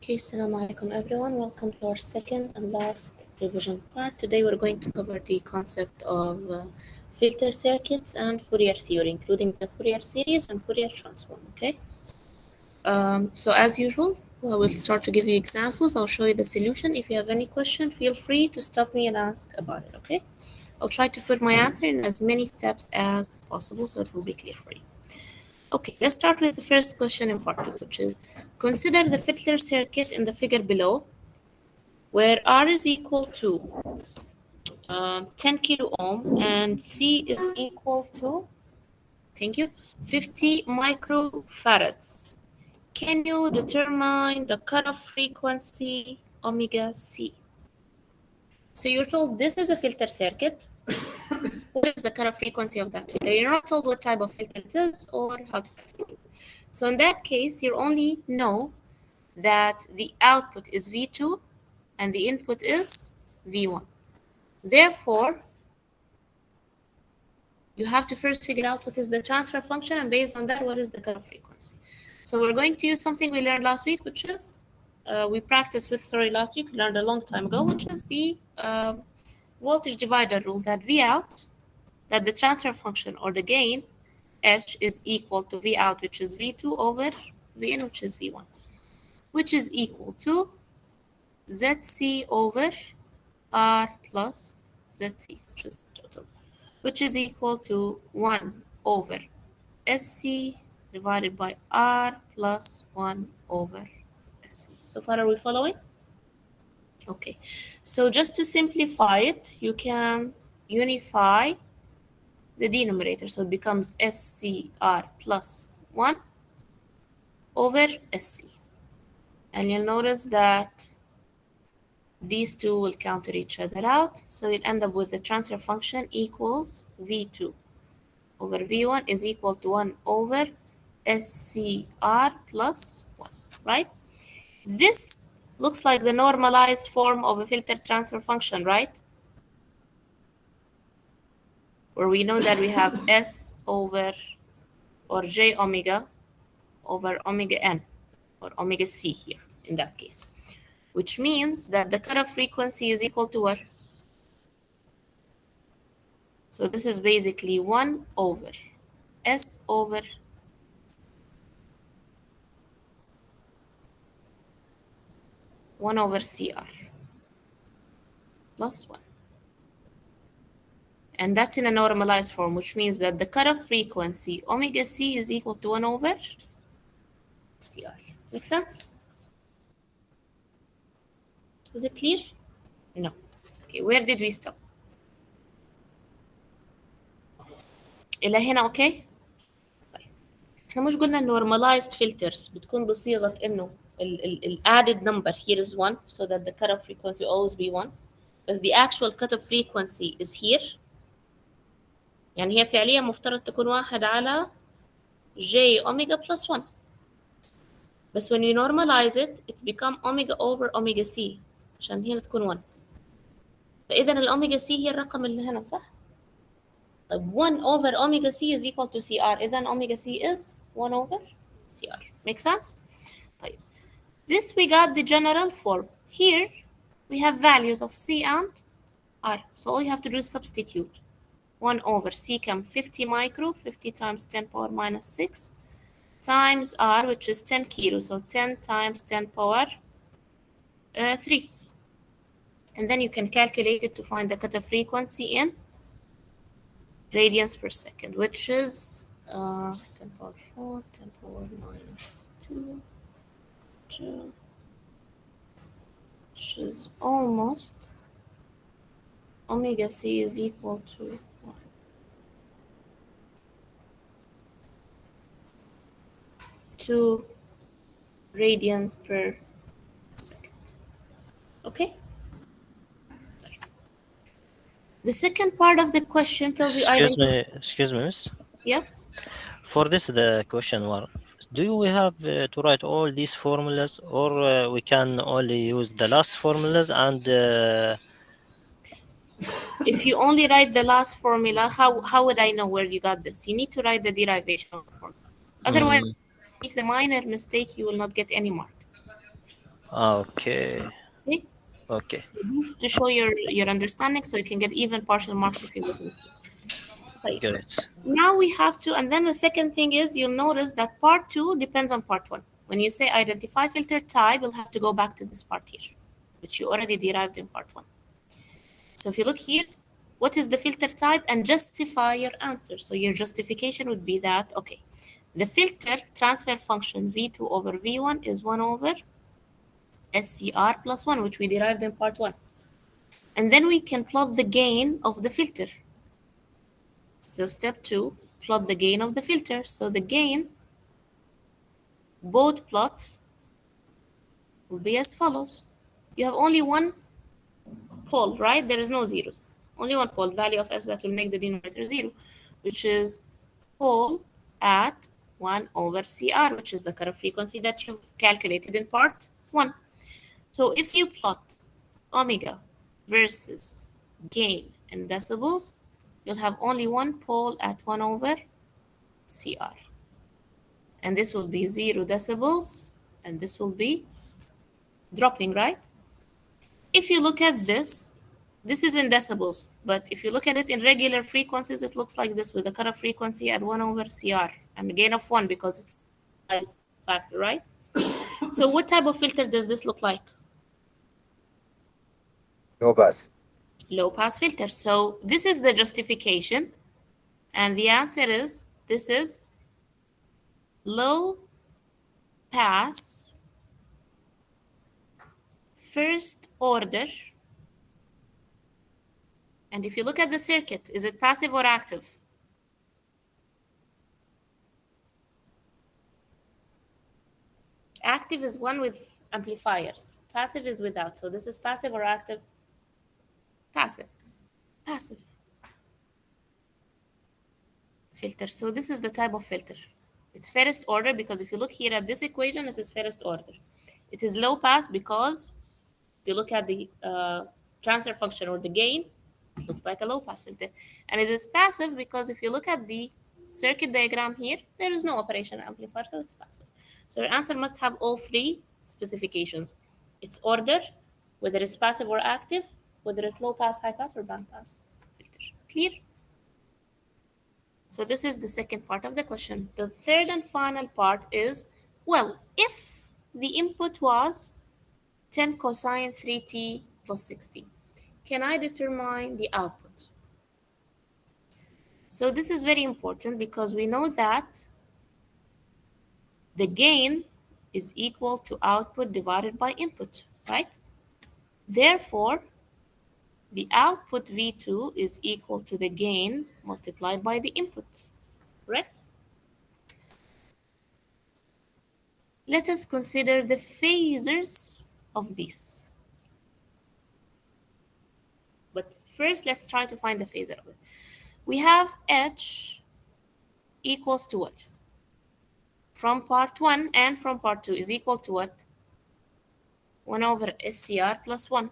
Okay, assalamu alaikum everyone. Welcome to our second and last revision part. Today we're going to cover the concept of filter circuits and Fourier theory, including the Fourier series and Fourier transform, okay? So as usual, I will start to give you examples. I'll show you the solution. If you have any question, feel free to stop me and ask about it, okay? I'll try to put my answer in as many steps as possible so it will be clear for you. Okay, let's start with the first question in part 2, which is consider the filter circuit in the figure below where R is equal to 10 kilo ohm and C is equal to, thank you, 50 microfarads. Can you determine the cutoff frequency omega C? So you're told this is a filter circuit. What is the cutoff frequency of that filter? You're not told what type of filter it is or how to calculate it. So in that case, you only know that the output is V2 and the input is V1. Therefore, you have to first figure out what is the transfer function, and based on that, what is the cutoff frequency. So we're going to use something we learned last week, which is, we practiced with, last week, we learned a long time ago, which is the voltage divider rule, that V out, that the transfer function or the gain, H, is equal to V out, which is V2 over V in, which is V1, which is equal to ZC over R plus ZC, which is total, which is equal to 1 over SC divided by R plus 1 over SC. So far, are we following? Okay, so just to simplify it, you can unify the denominator. So it becomes SCR plus 1 over SC. And you'll notice that these two will counter each other out. So we'll end up with the transfer function equals V2 over V1 is equal to 1 over SCR plus 1, right? This looks like the normalized form of a filter transfer function, right? Where we know that we have S over or J omega over omega N or omega C here in that case, which means that the cutoff frequency is equal to what? So this is basically 1 over S over 1 over CR plus 1. And that's in a normalized form, which means that the cutoff frequency omega C is equal to 1 over CR. Make sense? Is it clear? No. Okay, where did we stop? إلى هنا أوكي؟ طيب. إحنا مش قلنا normalized filters بتكون بصيغة إنه ال added number here is 1 so that the cutoff frequency will always be 1. But the actual cutoff frequency is here. يعني هي فعليا مفترض تكون 1 على J omega plus 1. But when you normalize it, it becomes omega over omega C عشان هنا تكون 1. فإذا الأوميجا C هي الرقم اللي هنا صح؟ طيب 1 over omega C is equal to CR. إذا omega C is 1 over CR. Make sense? طيب. This we got the general form. Here we have values of C and R. So all you have to do is substitute. 1 over C come 50 micro, 50 times 10 power minus 6 times R, which is 10 kilo. So 10 times 10 power 3. And then you can calculate it to find the cutoff frequency in radians per second, which is 10 power 4, 10 power minus 2, 2, which is almost omega C is equal to 1. 2 radians per second. Okay? The second part of the question tells you Excuse me, miss. Yes? For this, the question one. Do we have to write all these formulas, or we can only use the last formulas and If you only write the last formula, how would I know where you got this? You need to write the derivation formula. Otherwise, make the minor mistake, you will not get any mark. Okay. Okay. Okay. So this to show your understanding, so you can get even partial marks if you make a mistake. Right. Great. Now we have to, and then the second thing is you'll notice that part two depends on part one. When you say identify filter type, you'll have to go back to this part here, which you already derived in part one. So if you look here, what is the filter type, and justify your answer. So your justification would be that, okay, the filter transfer function V2 over V1 is 1 over SCR plus 1, which we derived in part one. And then we can plot the gain of the filter. So step two, plot the gain of the filter. So the gain, both plot will be as follows. You have only one pole, right? There is no zeros. Only one pole, value of S that will make the denominator 0, which is pole at 1 over CR, which is the curve frequency that you've calculated in part 1. So if you plot omega versus gain in decibels, you'll have only one pole at 1 over CR. And this will be 0 decibels, and this will be dropping, right? If you look at this is in decibels, but if you look at it in regular frequencies, it looks like this with a cutoff frequency at 1 over CR and a gain of 1 because it's size factor, right? So what type of filter does this look like? No pass. Low pass filter. So this is the justification, and the answer is this is low pass first order. And if you look at the circuit, is it passive or active? Active is one with amplifiers. Passive is without. So this is passive or active? Passive. Passive filter. So this is the type of filter. It's first order because if you look here at this equation, it is first order. It is low pass because if you look at the transfer function or the gain, it looks like a low pass filter. And it is passive because if you look at the circuit diagram here, there is no operation amplifier, so it's passive. So your answer must have all three specifications. It's order, whether it's passive or active, whether it's low pass, high pass, or band pass filter. Clear? So this is the second part of the question. The third and final part is, well, if the input was 10 cosine 3t plus 60, can I determine the output? So this is very important because we know that the gain is equal to output divided by input, right? Therefore, the output V2 is equal to the gain multiplied by the input, correct? Let us consider the phasors of this. But first, let's try to find the phasor of it. We have H equals to what? From part 1 and from part 2 is equal to what? 1 over SCR plus 1.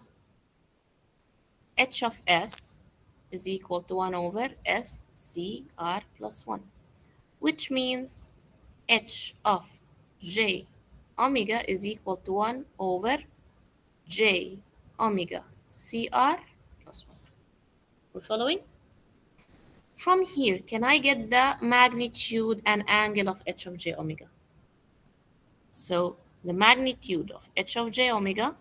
H of S is equal to 1 over SCR plus 1, which means H of J omega is equal to 1 over J omega CR plus 1. We're following? From here, can I get the magnitude and angle of H of J omega? So the magnitude of H of J omega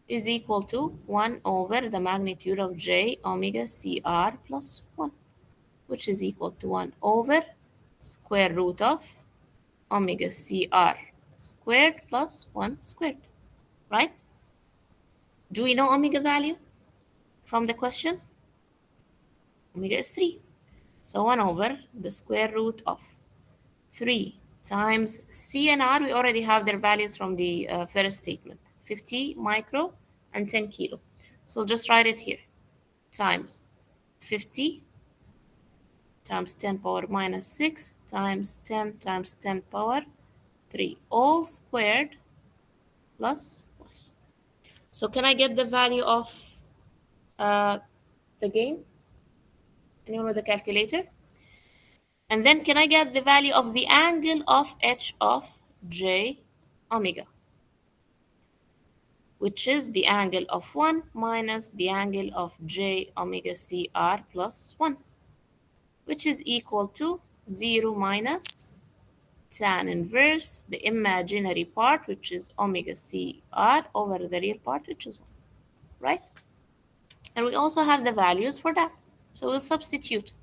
is equal to 1 over the magnitude of J omega CR plus 1, which is equal to 1 over square root of omega CR squared plus 1 squared, right? Do we know omega value from the question? Omega is 3. So 1 over the square root of 3 times C and R, we already have their values from the first statement, 50 micro and 10 kilo. So just write it here, times 50 times 10 power minus 6 times 10 times 10 power 3, all squared plus 1. So can I get the value of the gain? Anyone with a calculator? And then can I get the value of the angle of H of J omega, which is the angle of 1 minus the angle of j omega CR plus 1, which is equal to 0 minus tan inverse the imaginary part, which is omega CR, over the real part, which is 1, right? And we also have the values for that. So we'll substitute.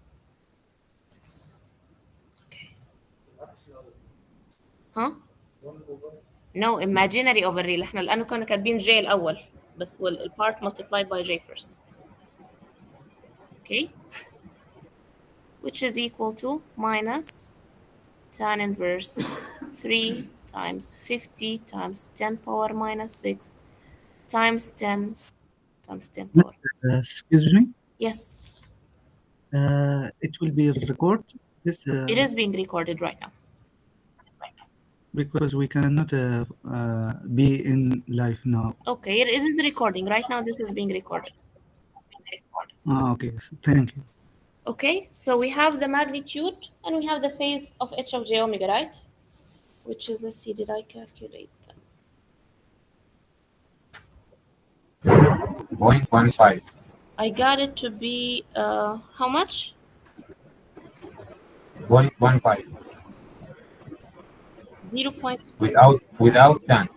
Okay. Huh? No, imaginary over real. احنا لأنه كنا كاتبين j الأول بس part multiplied by j first. Okay? Which is equal to minus tan inverse 3 times 50 times 10 power minus 6 times 10 times 10 power. Excuse me. Yes, It will be recorded. This it is being recorded right now. because we cannot be in live now. Okay, it is recording. Right now, this is being recorded. Okay, thank you. Okay, so we have the magnitude and we have the phase of h of j omega, right? Which is, let's see, did I calculate them? 0.15. I got it to be, how much? 0.15. 0. Without tan.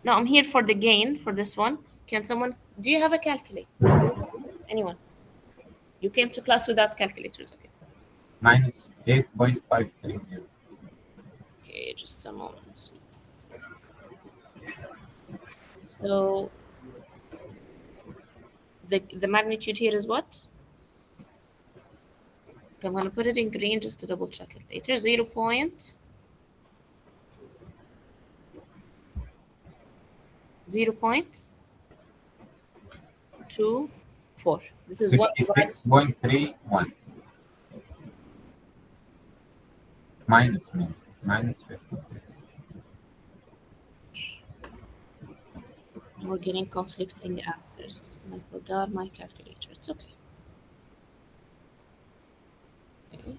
No, I'm here for the gain for this one. Can someone, do you have a calculator? Anyone? You came to class without calculators, okay. Minus 8.530. Okay, just a moment. Let's see. So the magnitude here is what? Okay, I'm gonna put it in green just to double check it later. 0. 0.24. This is what 56.31. Minus 56. we're getting conflicting answers. And I forgot my calculator. It's okay. Okay.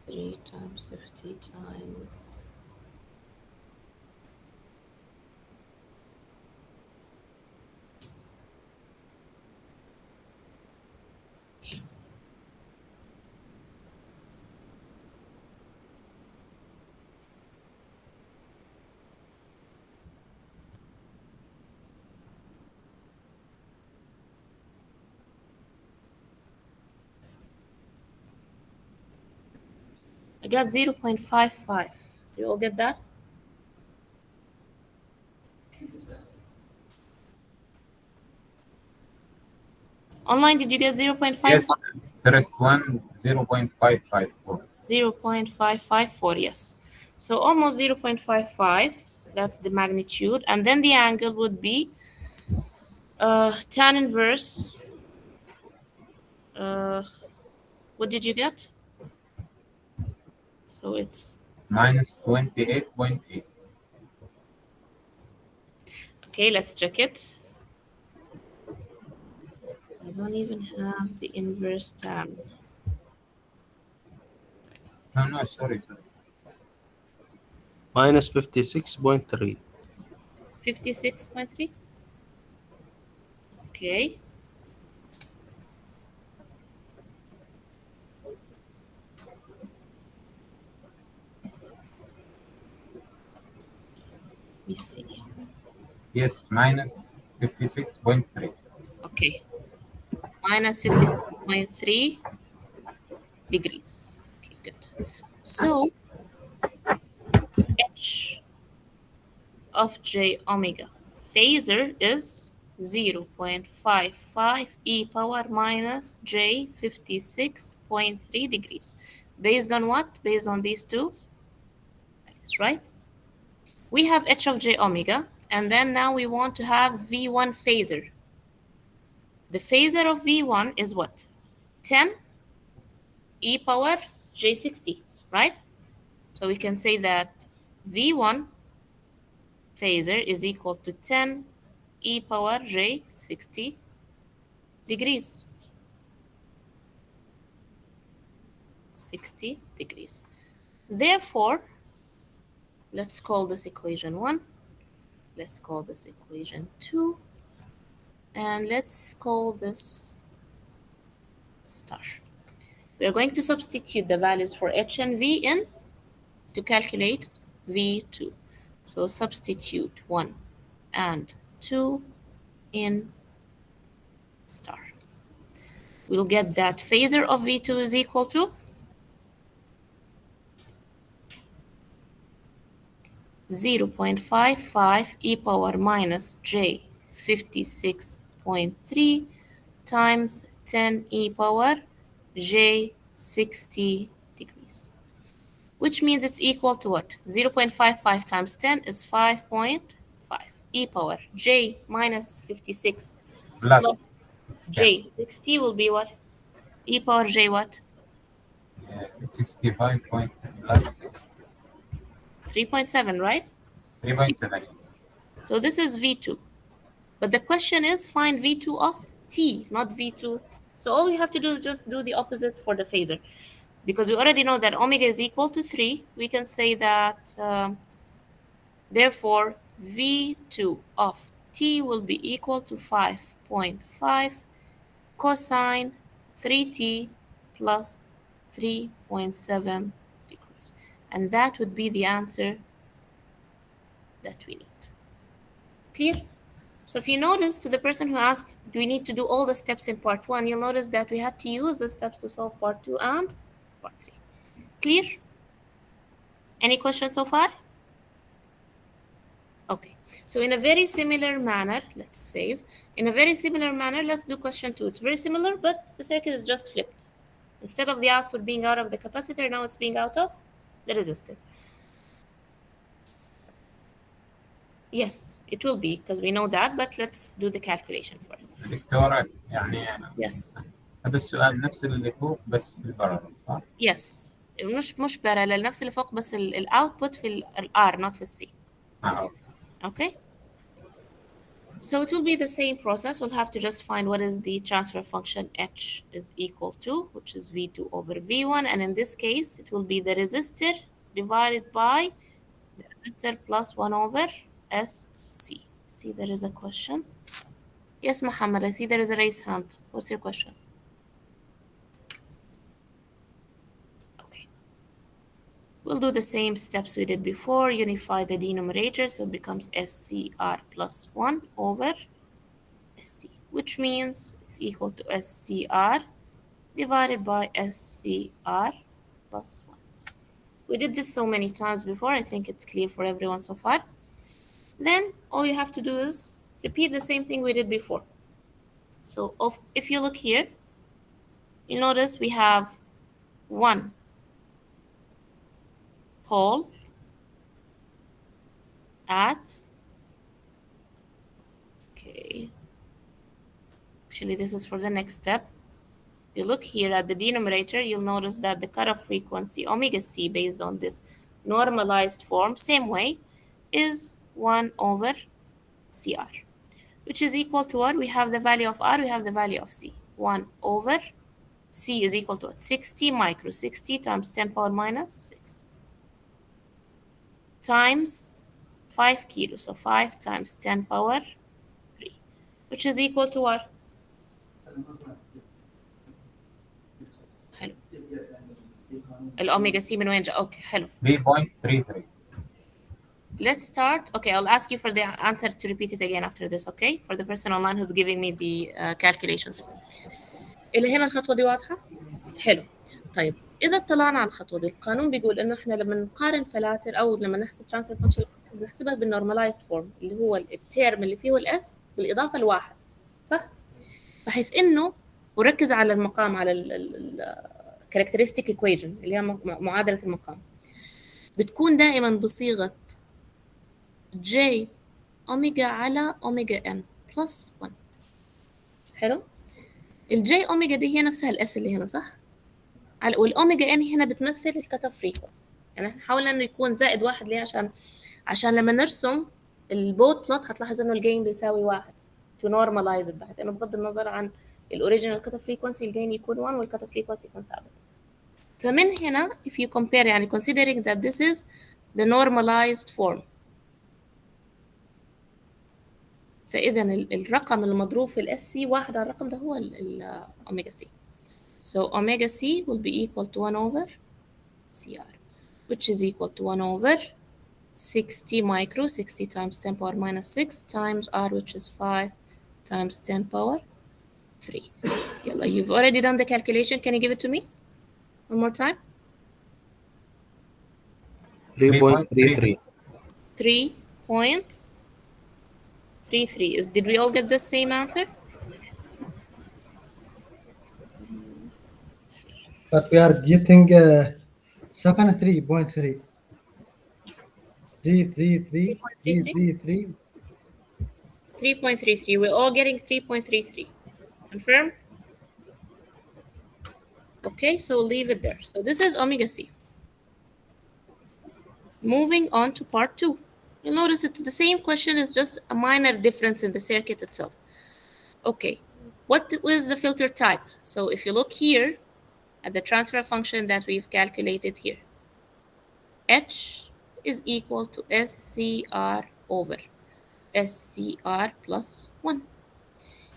3 times 50 times. I got 0.55. You all get that? Online, did you get 0.55? Yes, first one 0.554. 0.554, yes. So almost 0.55, that's the magnitude. And then the angle would be tan inverse. What did you get? So it's Minus 28.8. okay, let's check it. I don't even have the inverse tan. No, sorry. Minus 56.3. 56.3? Okay. Let me see. Yes, minus 56.3. Okay. Minus 56.3 degrees. Okay, good. So h of j omega phasor is 0.55 e power minus j 56.3 degrees. Based on what? Based on these two values, right? We have h of j omega, and then now we want to have v1 phasor. The phasor of v1 is what? 10 e power j60, right? So we can say that v1 phasor is equal to 10 e power j60 degrees. 60 degrees. Therefore, let's call this equation 1. Let's call this equation 2. And let's call this star. We're going to substitute the values for h and v in to calculate v2. So substitute 1 and 2 in star. We'll get that phasor of v2 is equal to 0.55 e power minus j 56.3 times 10 e power j 60 degrees, which means it's equal to what? 0.55 times 10 is 5.5 e power j minus 56 plus plus j 60 will be what? E power j what? 65 point plus 3.7, right? 3.7. So this is V2. But the question is find V2 of T, not V2. So all we have to do is just do the opposite for the phasor. Because we already know that omega is equal to 3, we can say that, therefore, V2 of T will be equal to 5.5 cosine 3T plus 3.7 degrees. And that would be the answer that we need. Clear? So if you notice, to the person who asked, do we need to do all the steps in part 1, you'll notice that we had to use the steps to solve part 2 and part 3. Clear? Any questions so far? Okay. So in a very similar manner, let's save. In a very similar manner, let's do question 2. It's very similar, but the circuit is just flipped. Instead of the output being out of the capacitor, now it's being out of the resistor. Yes, it will be, because we know that, but let's do the calculation first. دكتورة يعني Yes. هذا السؤال نفس اللي فوق بس بالبرر صح؟ Yes. مش parallel، نفس اللي فوق، بس الاوتبut في ال R not في C. أوكي. Okay. So it will be the same process. We'll have to just find what is the transfer function H is equal to, which is V2 over V1. And in this case, it will be the resistor divided by the resistor plus 1 over SC. See, there is a question. Yes, Muhammad, I see there is a raised hand. What's your question? Okay. We'll do the same steps we did before. Unify the denominator, so it becomes SCR plus 1 over SC, which means it's equal to SCR divided by SCR plus 1. We did this so many times before. I think it's clear for everyone so far. Then all you have to do is repeat the same thing we did before. So if you look here, you notice we have one pole at, okay, actually this is for the next step. You look here at the denominator, you'll notice that the cutoff frequency omega c based on this normalized form, same way, is 1 over CR, which is equal to what? We have the value of R, we have the value of C. 1 over C is equal to what? 60 micro, 60 times 10 power minus 6 times 5 kilo, so 5 times 10 power 3, which is equal to what? حلو. الأوميجا سي من وين جاء؟ أوكي حلو. 3.33. Let's start. Okay, I'll ask you for the answer to repeat it again after this, okay? For the person online who's giving me the calculations. إلى هنا الخطوة دي واضحة؟ حلو. طيب إذا اطلعنا على الخطوة دي، القانون بيقول إنه إحنا لما نقارن فلاتر أو لما نحسب ترانسفير فانكشن بنحسبها بالنورماليزد فورم اللي هو التيرم اللي فيه الإس بالإضافة لواحد، صح؟ بحيث إنه وركز على المقام، على characteristic equation اللي هي معادلة المقام، بتكون دائما بصيغة j أوميجا على أوميجا n plus 1. حلو؟ الجي أوميجا دي هي نفسها الأس اللي هنا، صح؟ والأوميجا n هنا بتمثل الكت اوف فريكونسي، يعني احنا حاولنا إنه يكون زائد واحد. ليه؟ عشان لما نرسم البوت بلوت هتلاحظ إنه الجين بيساوي واحد to normalize it، بحيث إنه بغض النظر عن الأوريجينال كت اوف فريكونسي الجين يكون 1 والكت اوف فريكونسي يكون ثابت. فمن هنا if you compare يعني considering that this is the normalized form فإذا الرقم المضروب في الاس سي واحد على الرقم ده هو الأوميجا سي. So omega c will be equal to 1 over CR, which is equal to 1 over 60 micro, 60 times 10 power minus 6 times R, which is 5 times 10 power 3. Yalla, you've already done the calculation. Can you give it to me one more time? 3.33. 3.33 is, did we all get the same answer? But we are getting 73.3. 3.33. 3.33. We're all getting 3.33. Confirmed? Okay, so we'll leave it there. So this is omega c. Moving on to part 2. You'll notice it's the same question, it's just a minor difference in the circuit itself. Okay, what was the filter type? So if you look here at the transfer function that we've calculated here, H is equal to SCR over SCR plus 1.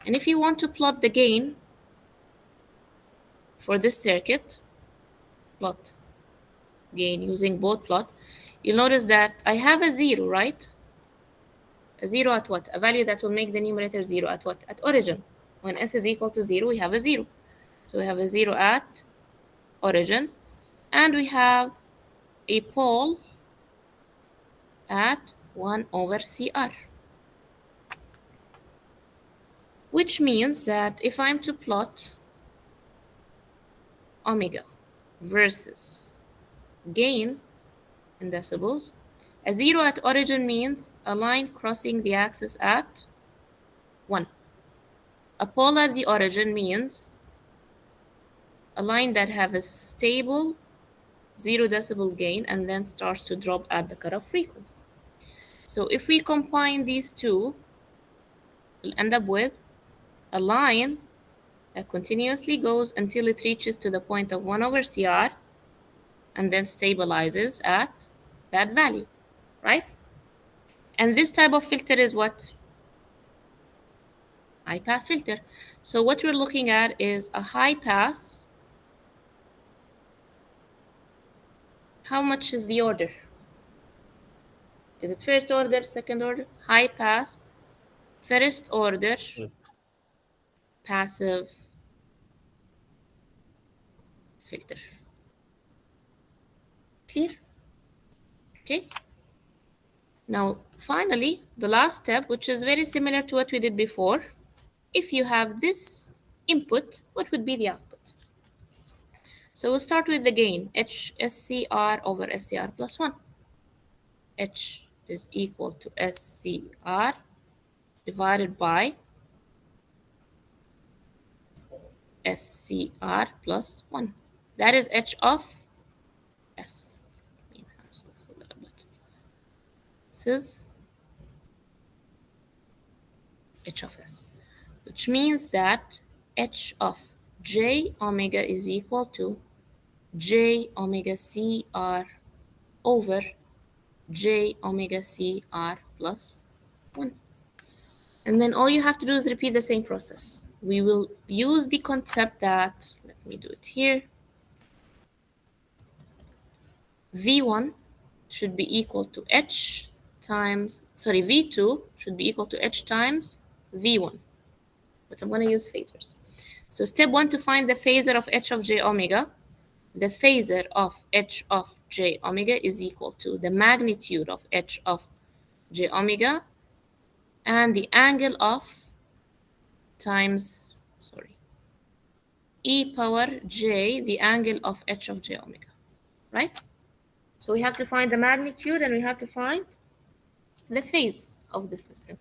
And if you want to plot the gain for this circuit, plot gain using both plot, you'll notice that I have a 0, right? A 0 at what? A value that will make the numerator 0 at what? At origin. When S is equal to 0, we have a 0. So we have a 0 at origin, and we have a pole at 1 over CR. Which means that if I'm to plot omega versus gain in decibels, a 0 at origin means a line crossing the axis at 1. A pole at the origin means a line that have a stable 0 decibel gain and then starts to drop at the cutoff frequency. So if we combine these two, we'll end up with a line that continuously goes until it reaches to the point of 1 over CR and then stabilizes at that value, right? And this type of filter is what? High pass filter. So what we're looking at is a high pass. How much is the order? Is it first order, second order? High pass, first order, passive filter. Clear? Okay. Now, finally, the last step, which is very similar to what we did before. If you have this input, what would be the output? So we'll start with the gain, SCR over SCR plus 1. H is equal to SCR divided by SCR plus 1. That is H of S. Let me enhance this a little bit. This is H of S, which means that H of J omega is equal to J omega CR over J omega CR plus 1. And then all you have to do is repeat the same process. We will use the concept that, let me do it here. V1 should be equal to H times, sorry, V2 should be equal to H times V1. But I'm going to use phasors. So step 1, to find the phasor of H of J omega. The phasor of H of J omega is equal to the magnitude of H of J omega and the angle of times, sorry, E power J, the angle of H of J omega, right? So we have to find the magnitude and we have to find the phase of the system.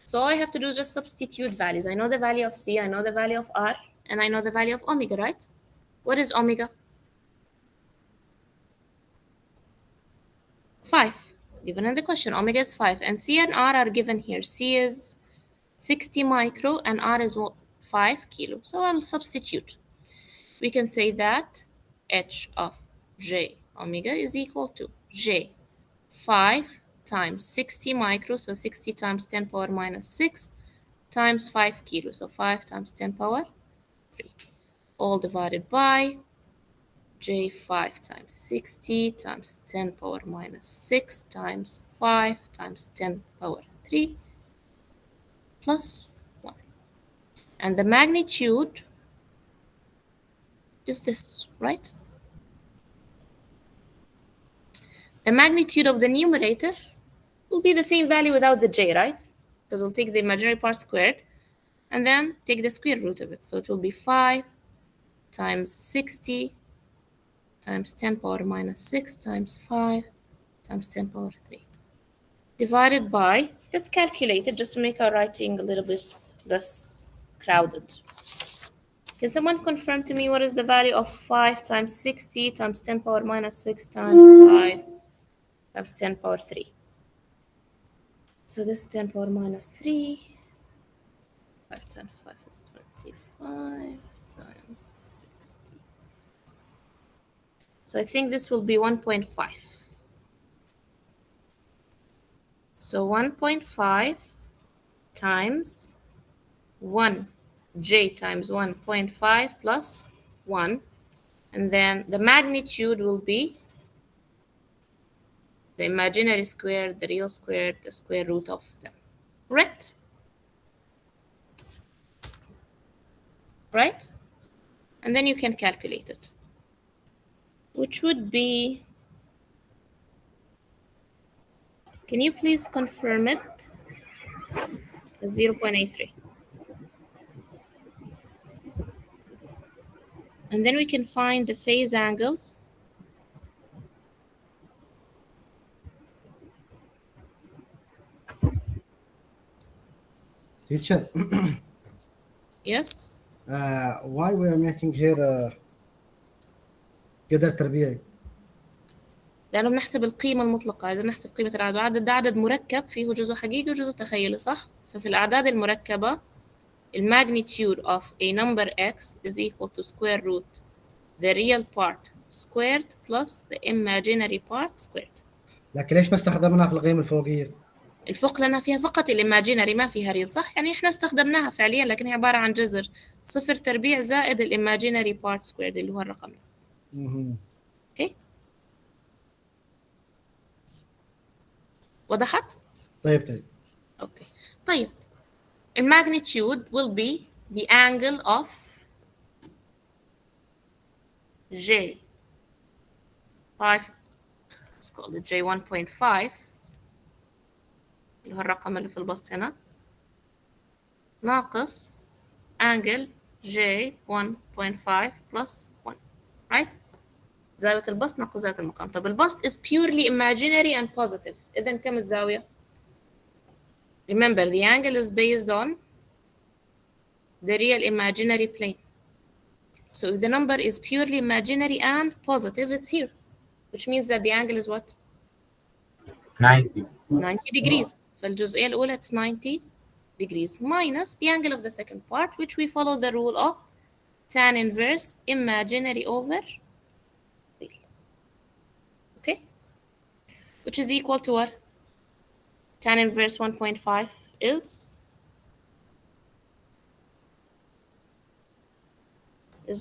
So all I have to do is just substitute values. I know the value of C, I know the value of R, and I know the value of omega, right? What is omega? 5, given in the question. Omega is 5, and C and R are given here. C is 60 micro and R is 5 kilo. So I'll substitute. We can say that h of j omega is equal to j 5 times 60 micro, so 60 times 10 power minus 6 times 5 kilo, so 5 times 10 power 3, all divided by j5 times 60 times 10 power minus 6 times 5 times 10 power 3 plus 1. And the magnitude is this, right? The magnitude of the numerator will be the same value without the j, right? Because we'll take the imaginary part squared and then take the square root of it. So it will be 5 times 60 times 10 power minus 6 times 5 times 10 power 3. Divided by, let's calculate it just to make our writing a little bit less crowded. Can someone confirm to me what is the value of 5 times 60 times 10 power minus 6 times 5 times 10 power 3? So this is 10 power minus 3. 5 times 5 is 25 times 60. So I think this will be 1.5. So 1.5 times 1, j times 1.5 plus 1. And then the magnitude will be the imaginary squared, the real squared, the square root of them. Correct? Right? And then you can calculate it, which would be, can you please confirm it? 0.83. And then we can find the phase angle. Teacher, Yes? why we are making here قدر تربيعي؟ لأنه بنحسب القيمة المطلقة، عايزين نحسب قيمة العدد، وعدد ده عدد مركب فيه جزء حقيقي وجزء تخيلي، صح؟ ففي الأعداد المركبة magnitude of a number x is equal to square root the real part squared plus the imaginary part squared. لكن ليش ما استخدمناها في القيمة الفوقية؟ الفوق لنا فيها فقط الإيماجينري، ما فيها ريل، صح؟ يعني إحنا استخدمناها فعليا، لكن هي عبارة عن جذر 0 تربيع زائد الإيماجينري بارت سكويرد اللي هو الرقم ده. أوكي؟ وضحت؟ طيب. أوكي. طيب. الماgnitude will be the angle of J 5, let's call it J 1.5 اللي هو الرقم اللي في البسط هنا ناقص angle J 1.5 plus 1, right? زاوية البسط ناقص زاوية المقام. طب البسط is purely imaginary and positive. إذن كم الزاوية؟ Remember the angle is based on the real imaginary plane. So if the number is purely imaginary and positive, it's here, which means that the angle is what? 90. 90 degrees. فالجزئية الأولى it's 90 degrees minus the angle of the second part, which we follow the rule of tan inverse imaginary over real. Okay? Which is equal to what? Tan inverse 1.5 is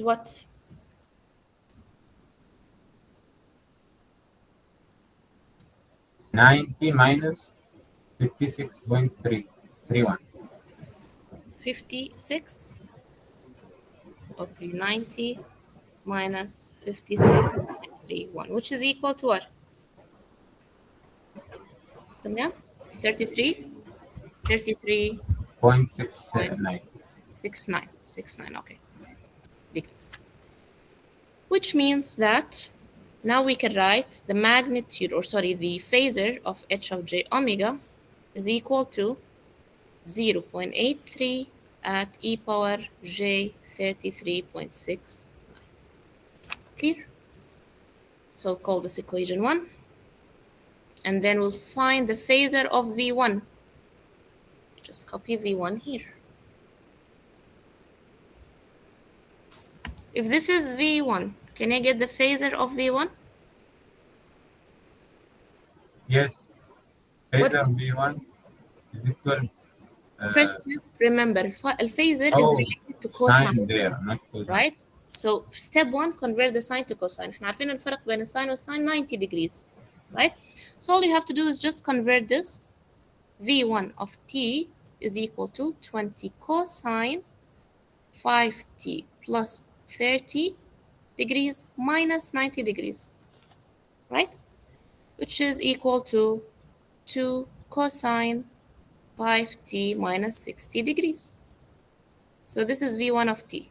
what? minus 56.331. 56. Okay, 90 minus 56.31, which is equal to what? 33? 33. 0.679. 69, okay, degrees. Which means that now we can write the magnitude, or sorry, the phasor of h of j omega is equal to 0.83 at e power j 33.6. Clear? So I'll call this equation 1. And then we'll find the phasor of V1. Just copy V1 here. If this is V1, Can you get the phasor of V1? Yes. What- Phasor V1 is equal. First step, remember, الphasor is Oh, related to sign cosine, there, not cosine. right? So step 1, convert the sine to cosine. احنا عارفين الفرق بين السine والسine 90 degrees, right? So all you have to do is just convert this. V1 of t is equal to 20 cosine 5t plus 30 degrees minus 90 degrees, right? Which is equal to 2 cosine 5t minus 60 degrees. So this is V1 of t,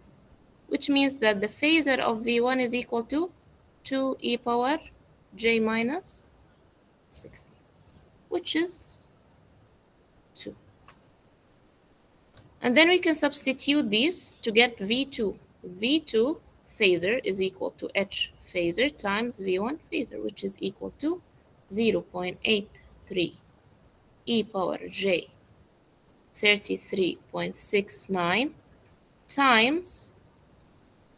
which means that the phasor of V1 is equal to 2e power j minus 60, which is 2. And then we can substitute these to get V2. V2 phasor is equal to H phasor times V1 phasor, which is equal to 0.83 e power j 33.69 times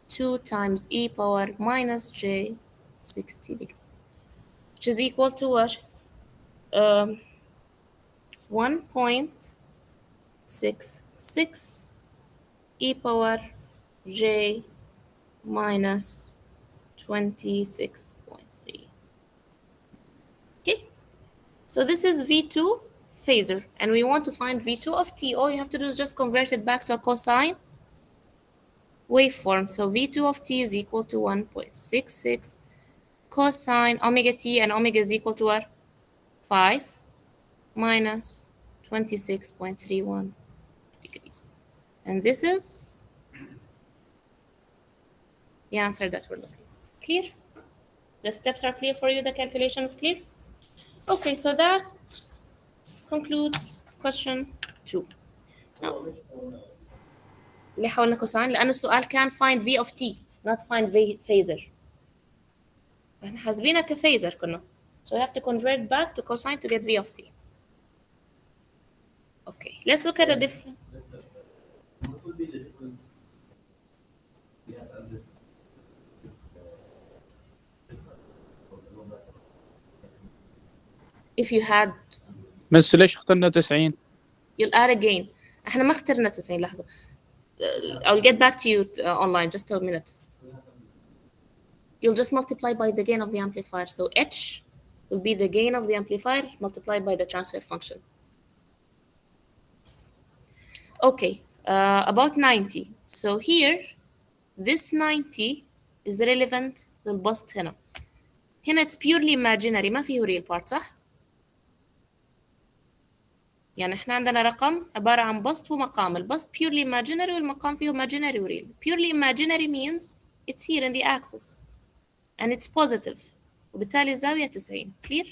2 times e power minus j 60 degrees, which is equal to what? 1.66 e power j minus 26.3. Okay, so this is V2 phasor, and we want to find V2 of t. All you have to do is just convert it back to a cosine waveform. So V2 of t is equal to 1.66 cosine omega t, and omega is equal to what? 5 minus 26.31 degrees. And this is the answer that we're looking for. Clear? The steps are clear for you? The calculation is clear? Okay, so that concludes question 2. Now, ليه حولنا كوساين؟ لأن السؤال كان find V of t, not find V phasor. احنا حاسبينها كفيزر كنا. So we have to convert back to cosine to get V of t. Okay, let's look at a different. If you had, بس ليش اخترنا 90؟ you'll add again. احنا ما اخترنا 90 لحظة. I'll get back to you online, just a minute. You'll just multiply by the gain of the amplifier. So H will be the gain of the amplifier multiplied by the transfer function. Okay, about 90. So here, this 90 is relevant للبسط هنا. هنا it's purely imaginary, ما فيه real part, صح؟ يعني احنا عندنا رقم عبارة عن بسط ومقام. البسط purely imaginary والمقام فيه imaginary و real. Purely imaginary means it's here in the axis and it's positive. وبالتالي الزاوية 90. Clear?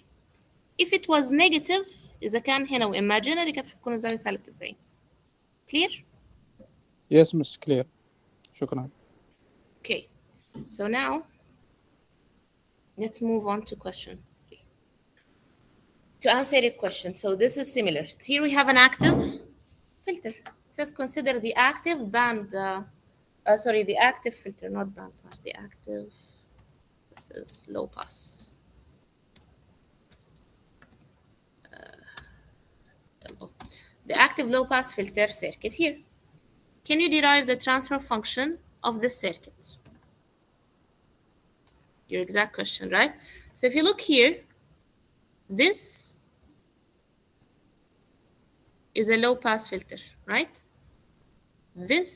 If it was negative, إذا كان هنا و imaginary كانت حتكون الزاوية سالب 90. Clear? يس مس كلير. شكرا. Okay, so now let's move on to question 3. To answer your question, so this is similar. Here we have an active filter. It says consider the active band, the active filter, not band pass, the active, this is low pass. The active low pass filter circuit here. Can you derive the transfer function of this circuit? Your exact question, right? So if you look here, this is a low pass filter, right? This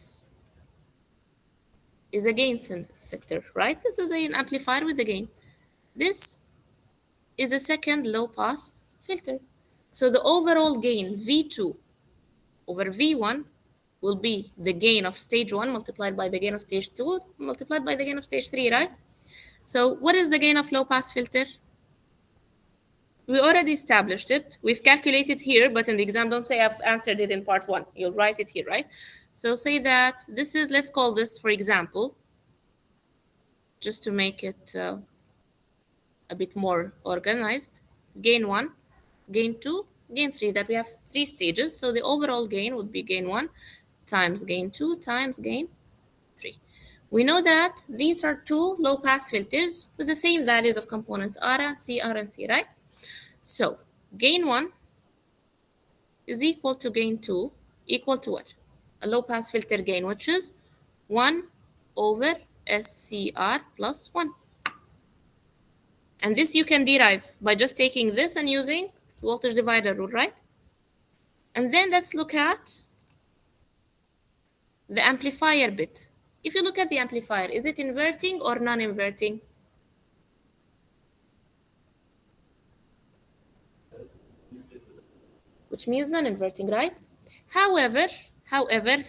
is a gain sector, right? This is an amplifier with a gain. This is a second low pass filter. So the overall gain V2 over V1 will be the gain of stage 1 multiplied by the gain of stage 2 multiplied by the gain of stage 3, right? So what is the gain of low pass filter? We already established it. We've calculated here, but in the exam, don't say I've answered it in part 1. You'll write it here, right? So say that this is, let's call this, for example, just to make it a bit more organized, gain 1, gain 2, gain 3, that we have 3 stages. So the overall gain would be gain 1 times gain 2 times gain 3. We know that these are two low-pass filters with the same values of components R and C, right? So gain 1 is equal to gain 2, equal to what? A low-pass filter gain, which is 1 over SCR plus 1. And this you can derive by just taking this and using voltage divider rule, right? And then let's look at the amplifier bit. If you look at the amplifier, is it inverting or non-inverting? Which means non-inverting, right? However,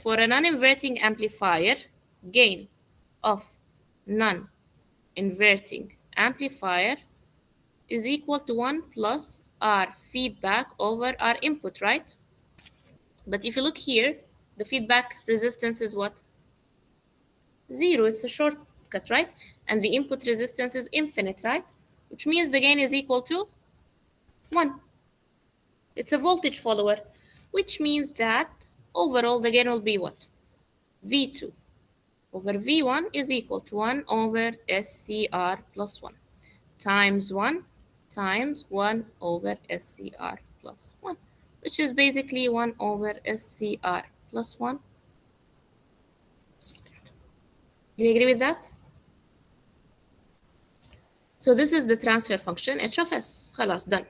for a non-inverting amplifier, gain of non-inverting amplifier is equal to 1 plus R feedback over R input, right? But if you look here, the feedback resistance is what? 0, it's a shortcut, right? And the input resistance is infinite, right? Which means the gain is equal to 1. It's a voltage follower, which means that overall the gain will be what? V2 over V1 is equal to 1 over SCR plus 1 times 1 times 1 over SCR plus 1, which is basically 1 over SCR plus 1 squared. Do you agree with that? So this is the transfer function h of s. خلاص, done.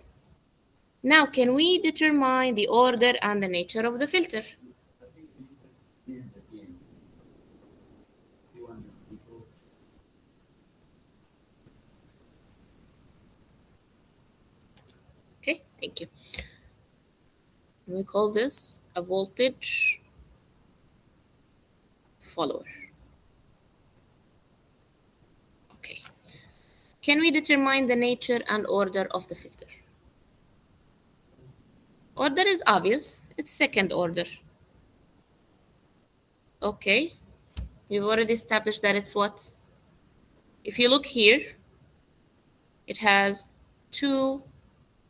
Now, can we determine the order and the nature of the filter? Okay, thank you. We call this a voltage follower. Okay. Can we determine the nature and order of the filter? Order is obvious. It's second order. Okay. We've already established that it's what? If you look here, it has two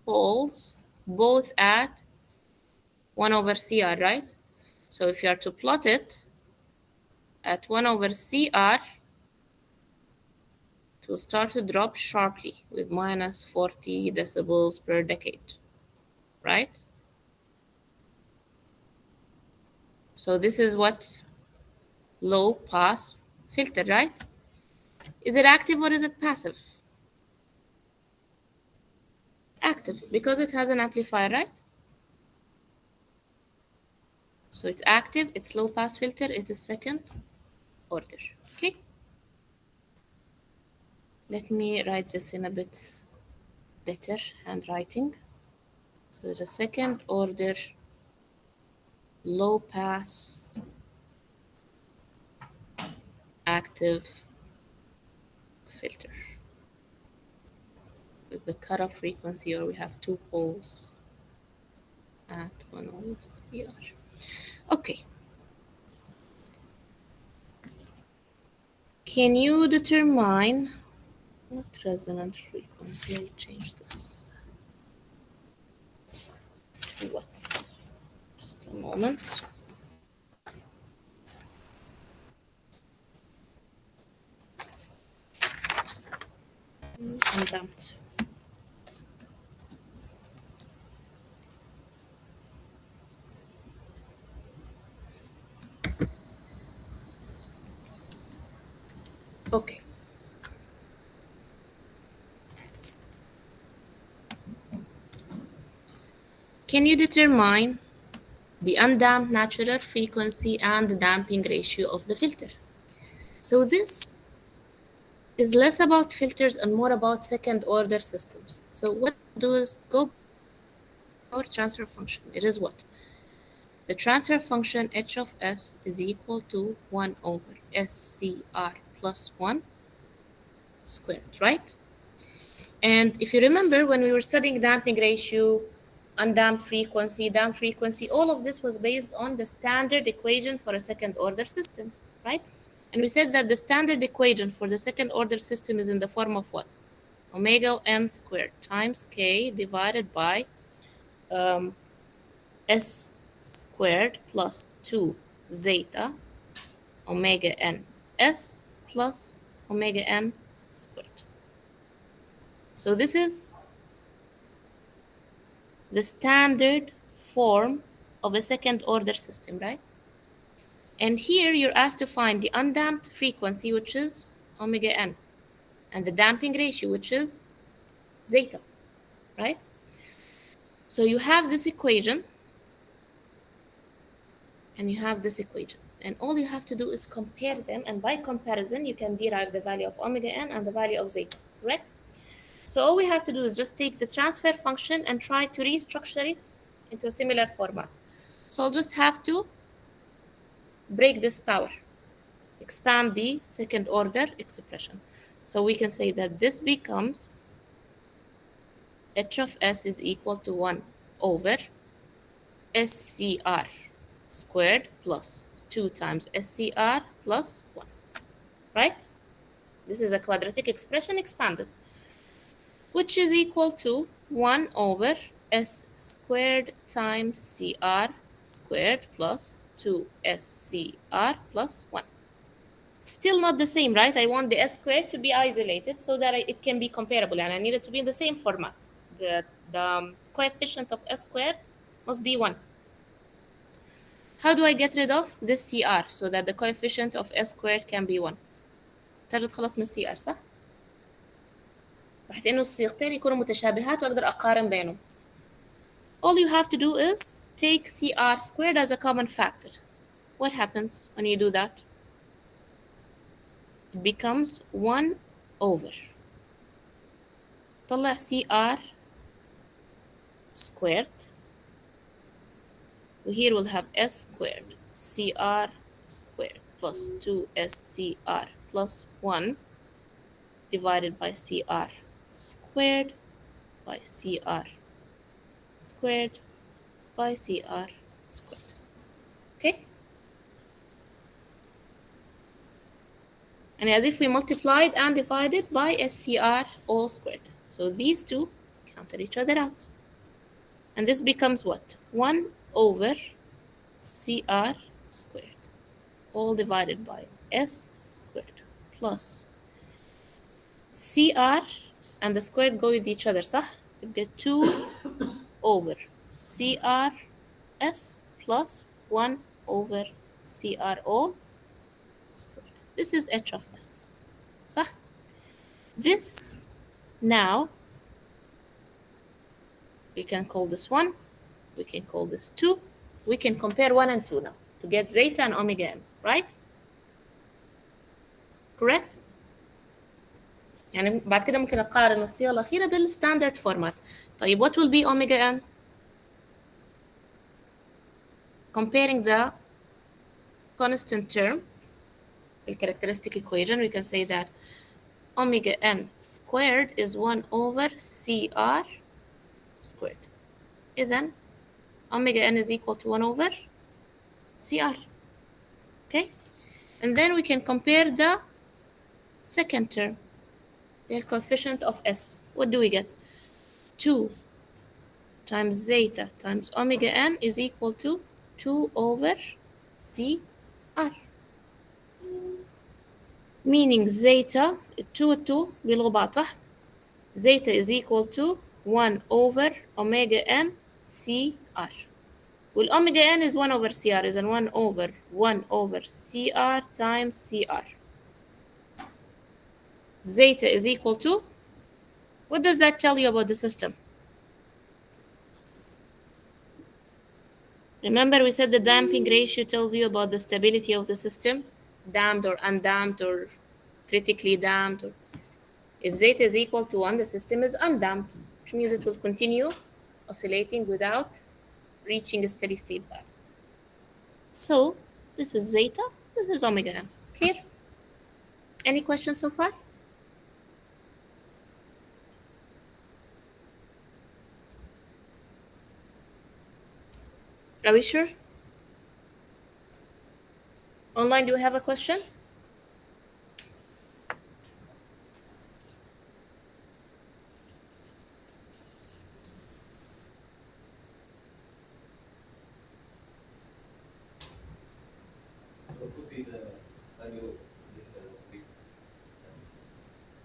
poles, both at 1 over CR, right? So if you are to plot it at 1 over CR, it will start to drop sharply with minus 40 decibels per decade, right? So this is what? Low pass filter, right? Is it active or is it passive? Active, because it has an amplifier, right? So it's active, it's low pass filter, it is second order, okay? Let me write this in a bit better handwriting. So the second order low pass active filter with the cutoff frequency, or we have two poles at 1 over CR. Okay. Can you determine what resonant frequency? I changed this to what? Just a moment. Undamped. Okay. Can you determine the undamped natural frequency and the damping ratio of the filter? So this is less about filters and more about second order systems. So what we do is go our transfer function. It is what? The transfer function h of s is equal to 1 over SCR plus 1 squared, right? And if you remember, when we were studying damping ratio, undamped frequency, damped frequency, all of this was based on the standard equation for a second order system, right? And we said that the standard equation for the second order system is in the form of what? Omega n squared times k divided by s squared plus 2 zeta omega n s plus omega n squared. So this is the standard form of a second order system, right? And here you're asked to find the undamped frequency, which is omega n, and the damping ratio, which is zeta, right? So you have this equation, and you have this equation. And all you have to do is compare them, and by comparison, you can derive the value of omega n and the value of zeta, correct? So all we have to do is just take the transfer function and try to restructure it into a similar format. So I'll just have to break this power, expand the second order expression. So we can say that this becomes h of s is equal to 1 over SCR squared plus 2 times SCR plus 1, right? This is a quadratic expression expanded, which is equal to 1 over S squared times CR squared plus 2SCR plus 1. Still not the same, right? I want the S squared to be isolated so that it can be comparable, and I need it to be in the same format. The coefficient of S squared must be 1. How do I get rid of this CR so that the coefficient of S squared can be 1? تحتاج اتخلص من CR صح؟ بحيث انه الصيغتين يكونوا متشابهات واقدر اقارن بينهم. All you have to do is take CR squared as a common factor. What happens when you do that? It becomes 1 over. طلع CR squared. Here we'll have S squared, CR squared plus 2SCR plus 1 divided by CR squared by CR squared by CR squared. Okay? And as if we multiplied and divided by SCR all squared. So these two cancel each other out. And this becomes what? 1 over CR squared, all divided by S squared plus CR, and the squared go with each other, صح? You get 2 over CR S plus 1 over CR all squared. This is H of S, صح? This now, we can call this 1, we can call this 2, we can compare 1 and 2 now to get zeta and omega n, right? Correct? يعني بعد كده ممكن أقارن الصيغة الأخيرة بالستاندرد فورمات. طيب what will be omega n? Comparing the constant term, the characteristic equation, we can say that omega n squared is 1 over CR squared. Then omega n is equal to 1 over CR. Okay? And then we can compare the second term, the coefficient of S. What do we get? 2 times zeta times omega n is equal to 2 over CR. Meaning zeta 2 و 2 بيلغوا بعض صح؟ Zeta is equal to 1 over omega n CR. Well, omega n is 1 over CR, is 1 over CR times CR. Zeta is equal to, what does that tell you about the system? Remember we said the damping ratio tells you about the stability of the system, damped or undamped or critically damped. If zeta is equal to 1, the system is undamped, which means it will continue oscillating without reaching a steady state value. So this is zeta, this is omega n. Clear? Any questions so far? Are we sure? Online, do you have a question?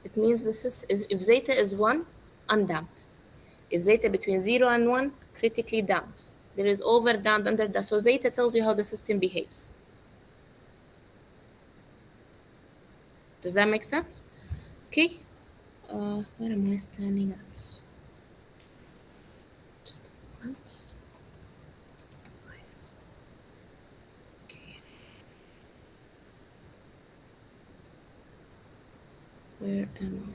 It means the system is, if zeta is 1, undamped. If zeta between 0 and 1, critically damped. There is overdamped, underdamped. So zeta tells you how the system behaves. Does that make sense? Okay. Where am I standing at? Just a moment. Okay. Where am I?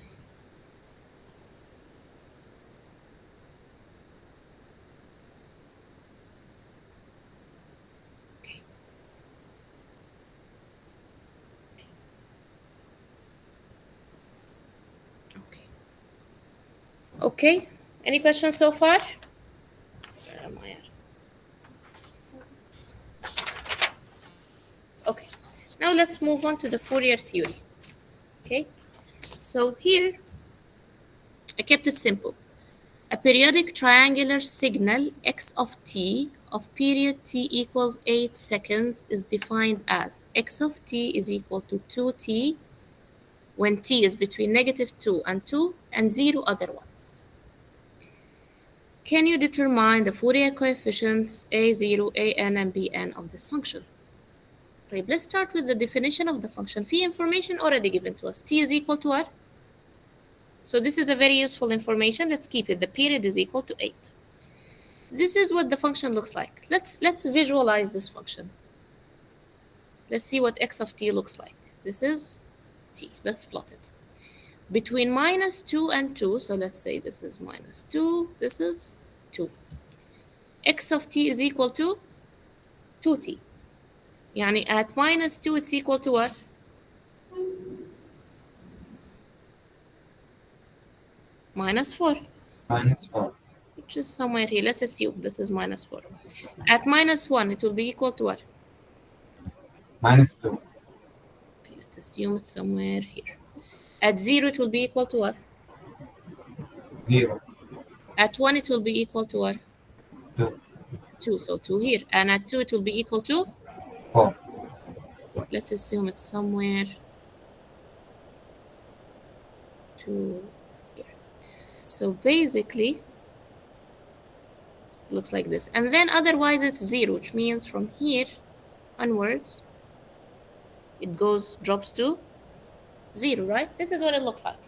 Okay. Okay. Okay. Any questions so far? Where am I at? Okay. Now let's move on to the Fourier theory. Okay. So here, I kept it simple. A periodic triangular signal x of t of period t equals 8 seconds is defined as x of t is equal to 2t when t is between -2 and 2 and 0 otherwise. Can you determine the Fourier coefficients a0, an, and bn of this function? طيب, let's start with the definition of the function. في information already given to us. T is equal to what? So this is a very useful information. Let's keep it. The period is equal to 8. This is what the function looks like. Let's visualize this function. Let's see what x of t looks like. This is t. Let's plot it. Between -2 and 2, so let's say this is -2, this is 2. X of t is equal to 2t. يعني at -2 it's equal to what? -4. -4. Which is somewhere here. Let's assume this is -4. At -1 it will be equal to what? -2. Okay, let's assume it's somewhere here. At 0 it will be equal to what? 0. At 1 it will be equal to what? 2. 2, so 2 here. And at 2 it will be equal to? 4. Let's assume it's somewhere 2 here. So basically, it looks like this. And then otherwise it's 0, which means from here onwards, it drops to 0, right? This is what it looks like.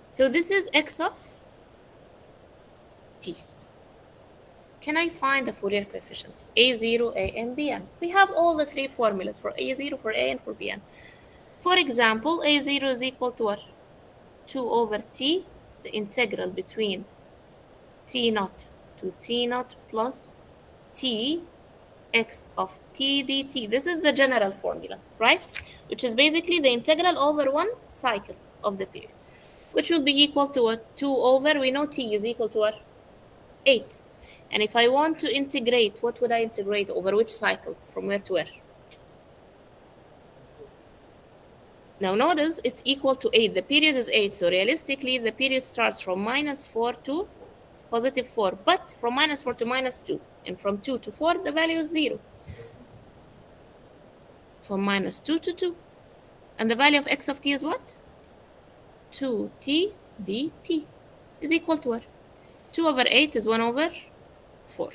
So this is x of t. Can I find the Fourier coefficients? A0, an, bn. We have all the three formulas for a0, for a, and for bn. For example, a0 is equal to what? 2 over t, the integral between t naught to t naught plus t x of t dt. This is the general formula, right? Which is basically the integral over one cycle of the period, which will be equal to what? 2 over, we know t is equal to what? 8. And if I want to integrate, what would I integrate over which cycle? From where to where? Now notice it's equal to 8. The period is 8. So realistically, the period starts from -4 to +4. But from -4 to -2. And from 2 to 4, the value is 0. From -2 to 2. And the value of x of t is what? 2t dt is equal to what? 2 over 8 is 1 over 4.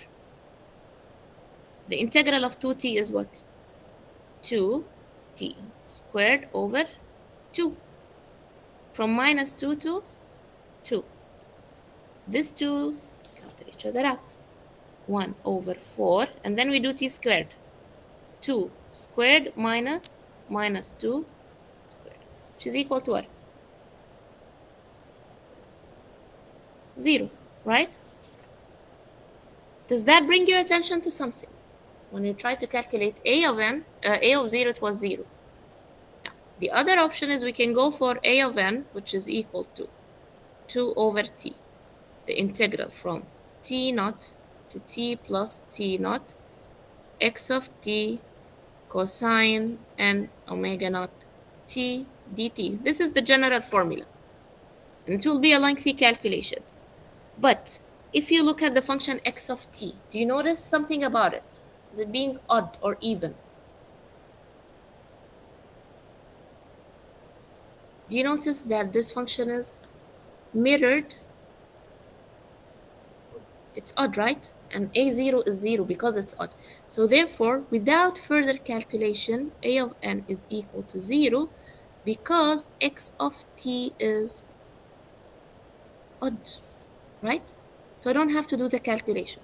The integral of 2t is what? 2t squared over 2. From -2 to 2. These 2's cancel each other out. 1 over 4, and then we do t squared. 2 squared minus -2 squared, which is equal to what? 0, right? Does that bring your attention to something? When you try to calculate a of n, a of 0, it was 0. Now, the other option is we can go for a of n, which is equal to 2 over t, the integral from t naught to t plus t naught, x of t cosine n omega naught t dt. This is the general formula. And it will be a lengthy calculation. But if you look at the function x of t, do you notice something about it? Is it being odd or even? Do you notice that this function is mirrored? It's odd, right? And a0 is 0 because it's odd. So therefore, without further calculation, a of n is equal to 0 because x of t is odd, right? So I don't have to do the calculation.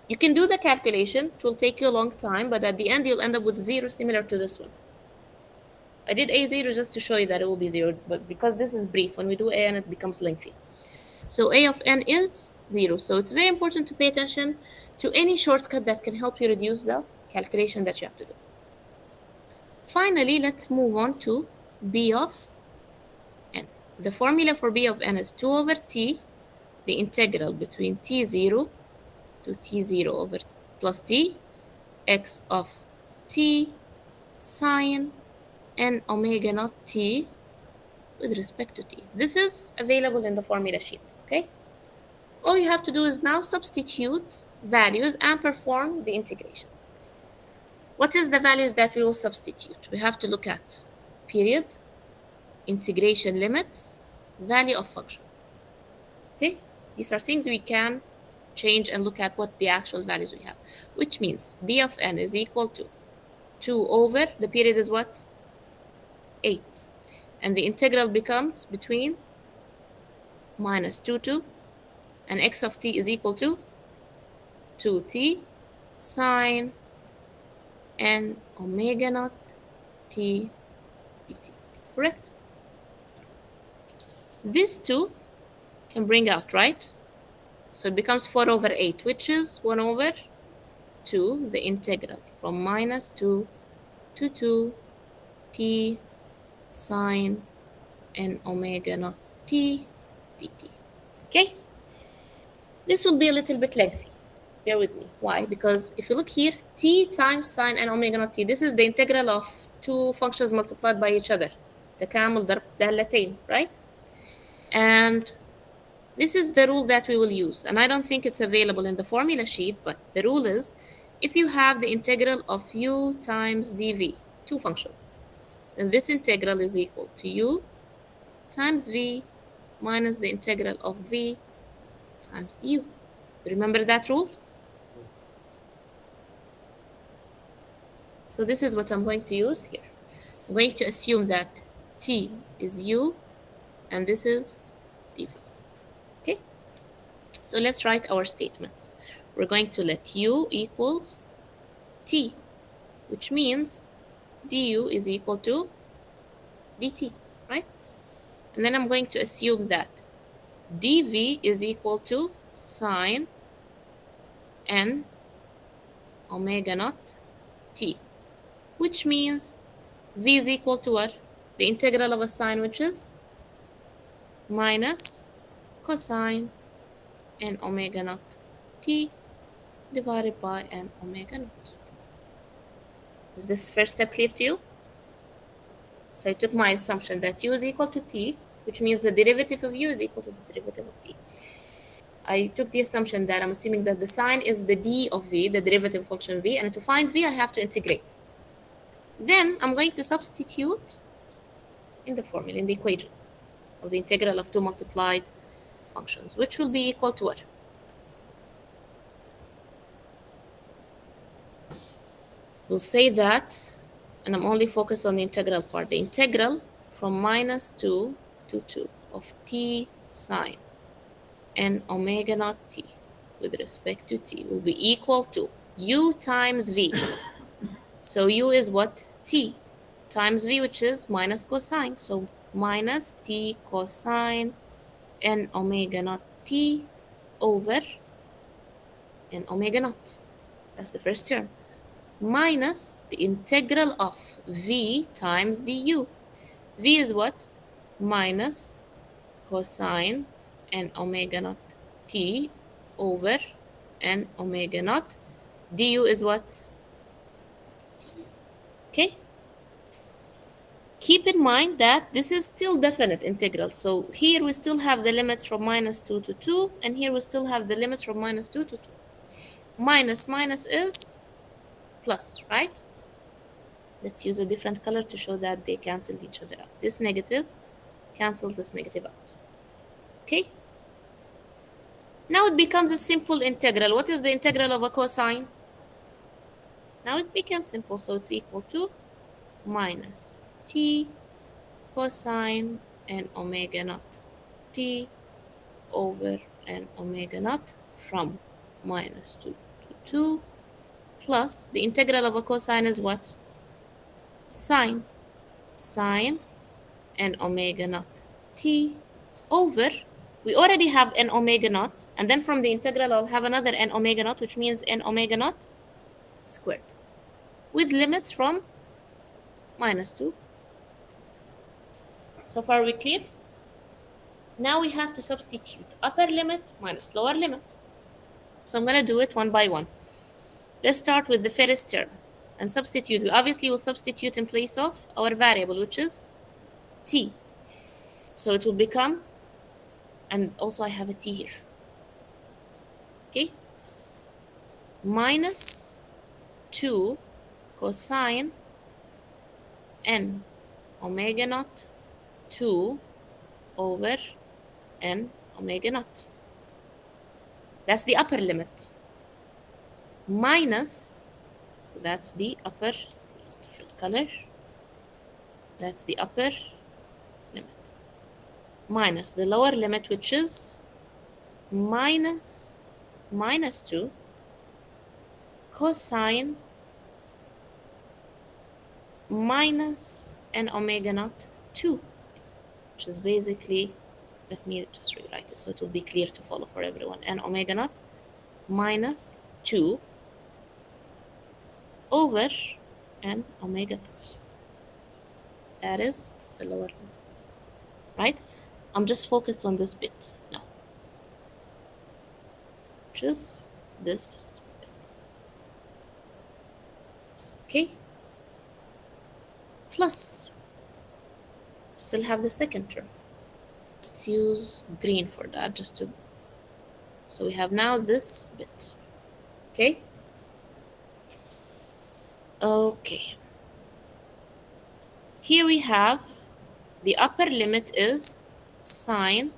You can do the calculation, it will take you a long time, but at the end you'll end up with 0 similar to this one. I did a0 just to show you that it will be 0, but because this is brief, when we do a and it becomes lengthy. So a of n is 0. So it's very important to pay attention to any shortcut that can help you reduce the calculation that you have to do. Finally, let's move on to b of n. The formula for b of n is 2 over t, the integral between t0 to t0 over plus t, x of t sine n omega naught t with respect to t. This is available in the formula sheet, okay? All you have to do is now substitute values and perform the integration. What is the values that we will substitute? We have to look at period, integration limits, value of function. Okay, these are things we can change and look at what the actual values we have, which means b of n is equal to 2 over, the period is what? 8. And the integral becomes between minus 2 to, and x of t is equal to 2t sine n omega naught t dt, correct? This 2 can bring out, right? So it becomes 4 over 8, which is 1 over 2, the integral from minus 2 to 2 t sine n omega naught t dt. Okay? This will be a little bit lengthy. Bear with me. Why? Because if you look here, t times sine n omega naught t, this is the integral of two functions multiplied by each other. تكامل ضرب دالتين, right? And this is the rule that we will use. And I don't think it's available in the formula sheet, but the rule is if you have the integral of u times dv, two functions, then this integral is equal to u times v minus the integral of v times du. Remember that rule? So this is what I'm going to use here. I'm going to assume that t is u and this is dv. Okay? So let's write our statements. We're going to let u equals t, which means du is equal to dt, right? And then I'm going to assume that dv is equal to sine n omega naught t, which means v is equal to what? The integral of a sine, which is minus cosine n omega naught t divided by n omega naught. Is this first step clear to you? So I took my assumption that u is equal to t, which means the derivative of u is equal to the derivative of t. I took the assumption that I'm assuming that the sine is the d of v, the derivative function v, and to find v, I have to integrate. Then I'm going to substitute in the formula, in the equation of the integral of two multiplied functions, which will be equal to what? We'll say that, and I'm only focused on the integral part, the integral from minus 2 to 2 of t sine n omega naught t with respect to t will be equal to u times v. So u is what? T times v, which is minus cosine. So minus t cosine n omega naught t over n omega naught. That's the first term. Minus the integral of v times du. V is what? Minus cosine n omega naught t over n omega naught. Du is what? Okay? Keep in mind that this is still definite integral. So here we still have the limits from minus 2 to 2, and here we still have the limits from minus 2 to 2. Minus minus is plus, right? Let's use a different color to show that they canceled each other out. This negative cancels this negative out. Okay? Now it becomes a simple integral. What is the integral of a cosine? Now it becomes simple, so it's equal to minus t cosine n omega naught t over n omega naught from minus 2 to 2 plus the integral of a cosine is what? Sine n omega naught t over, we already have n omega naught, and then from the integral I'll have another n omega naught, which means n omega naught squared, with limits from minus 2. So far we clear? Now we have to substitute upper limit minus lower limit. So I'm going to do it one by one. Let's start with the first term and substitute. We obviously will substitute in place of our variable, which is t. So it will become, and also I have a t here, okay, minus 2 cosine n omega naught 2 over n omega naught. That's the upper limit. Minus, so that's the upper, use different color. That's the upper limit. Minus the lower limit, which is minus 2 cosine minus n omega naught 2, which is basically, let me just rewrite it so it will be clear to follow for everyone. N omega naught minus 2 over n omega naught. That is the lower limit, right? I'm just focused on this bit now, which is this bit. Okay? Plus, still have the second term. Let's use green for that, just to, so we have now this bit. Okay? Okay. Here we have the upper limit is sine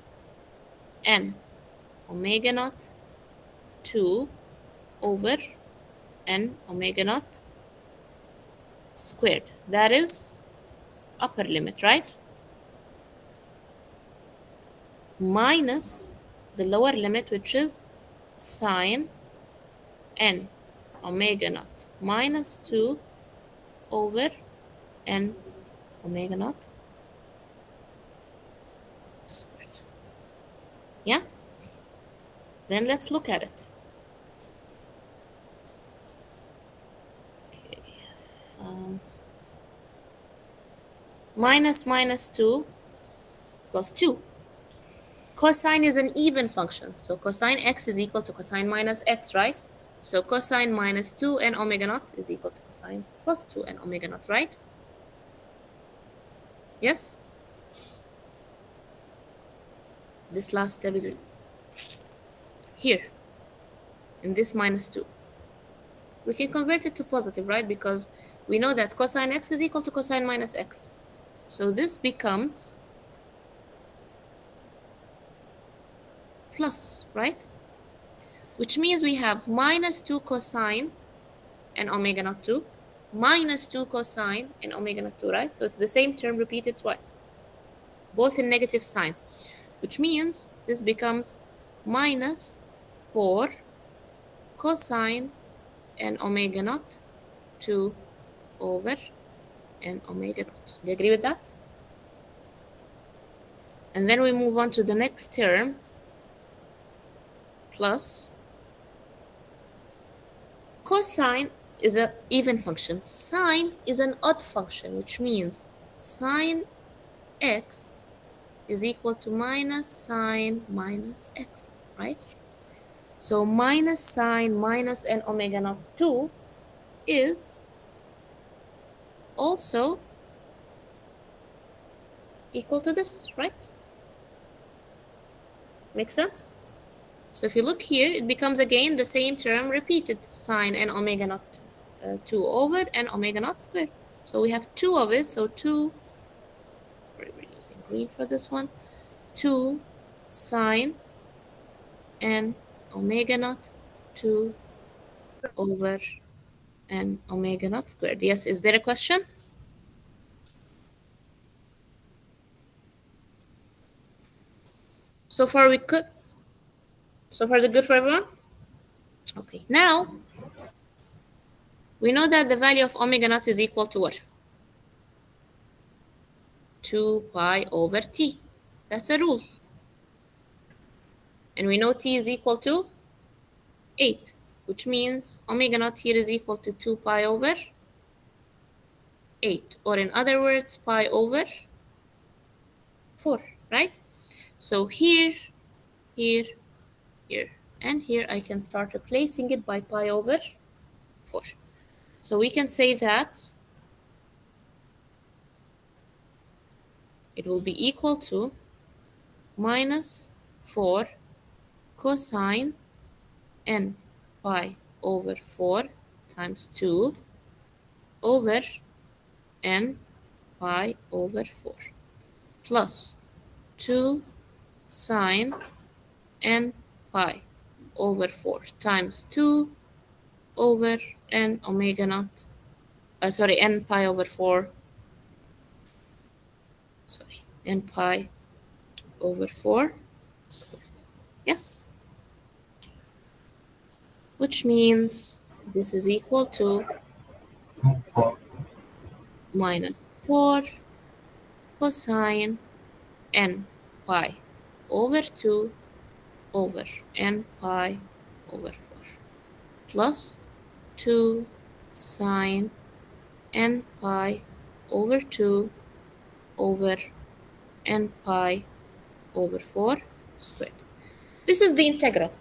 n omega naught 2 over n omega naught squared. That is upper limit, right? Minus the lower limit, which is sine n omega naught minus 2 over n omega naught squared. Yeah? Then let's look at it. Okay. Minus 2 plus 2. Cosine is an even function, so cosine x is equal to cosine minus x, right? So cosine minus 2 n omega naught is equal to cosine plus 2 n omega naught, right? Yes? This last step is here, in this minus 2. We can convert it to positive, right? Because we know that cosine x is equal to cosine minus x. So this becomes plus, right? Which means we have minus 2 cosine and omega naught 2, minus 2 cosine and omega naught 2, right? So it's the same term repeated twice, both in negative sign, which means this becomes minus 4 cosine and omega naught 2 over n omega naught. Do you agree with that? And then we move on to the next term, plus cosine is an even function. Sine is an odd function, which means sine x is equal to minus sine minus x, right? So minus sine minus n omega naught 2 is also equal to this, right? Make sense? So if you look here, it becomes again the same term repeated, sine n omega naught 2 over n omega naught squared. So we have 2 of it. So 2, we're using green for this one, 2 sine n omega naught 2 over n omega naught squared. Yes, is there a question? So far we could. So far is it good for everyone? Okay, now we know that the value of omega naught is equal to what? 2 pi over t. That's a rule. And we know t is equal to 8, which means omega naught here is equal to 2 pi over 8, or in other words, pi over 4, right? So here, here, here, and here I can start replacing it by pi over 4. So we can say that it will be equal to minus 4 cosine n pi over 4 times 2 over n pi over 4 plus 2 sine n pi over 4 times 2 over n omega naught, n pi over 4, n pi over 4 squared. Yes? Which means this is equal to minus 4 cosine n pi over 2 over n pi over 4 plus 2 sine n pi over 2 over n pi over 4 squared. This is the integral.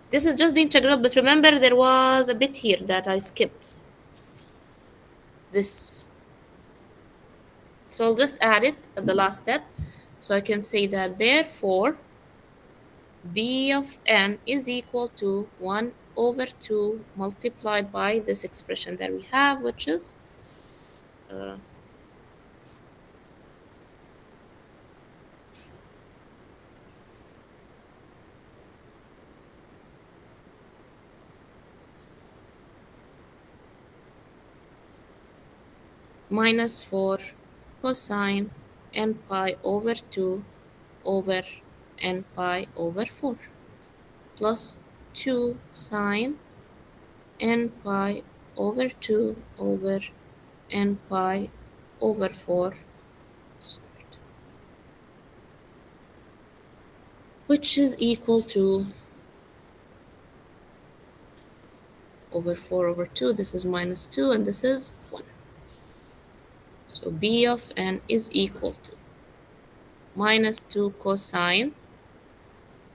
This is just the integral, but remember there was a bit here that I skipped. This. So I'll just add it at the last step. So I can say that therefore b of n is equal to 1 over 2 multiplied by this expression that we have, which is minus 4 cosine n pi over 2 over n pi over 4 plus 2 sine n pi over 2 over n pi over 4 squared, which is equal to over 4 over 2. This is minus 2 and this is 1. So b of n is equal to minus 2 cosine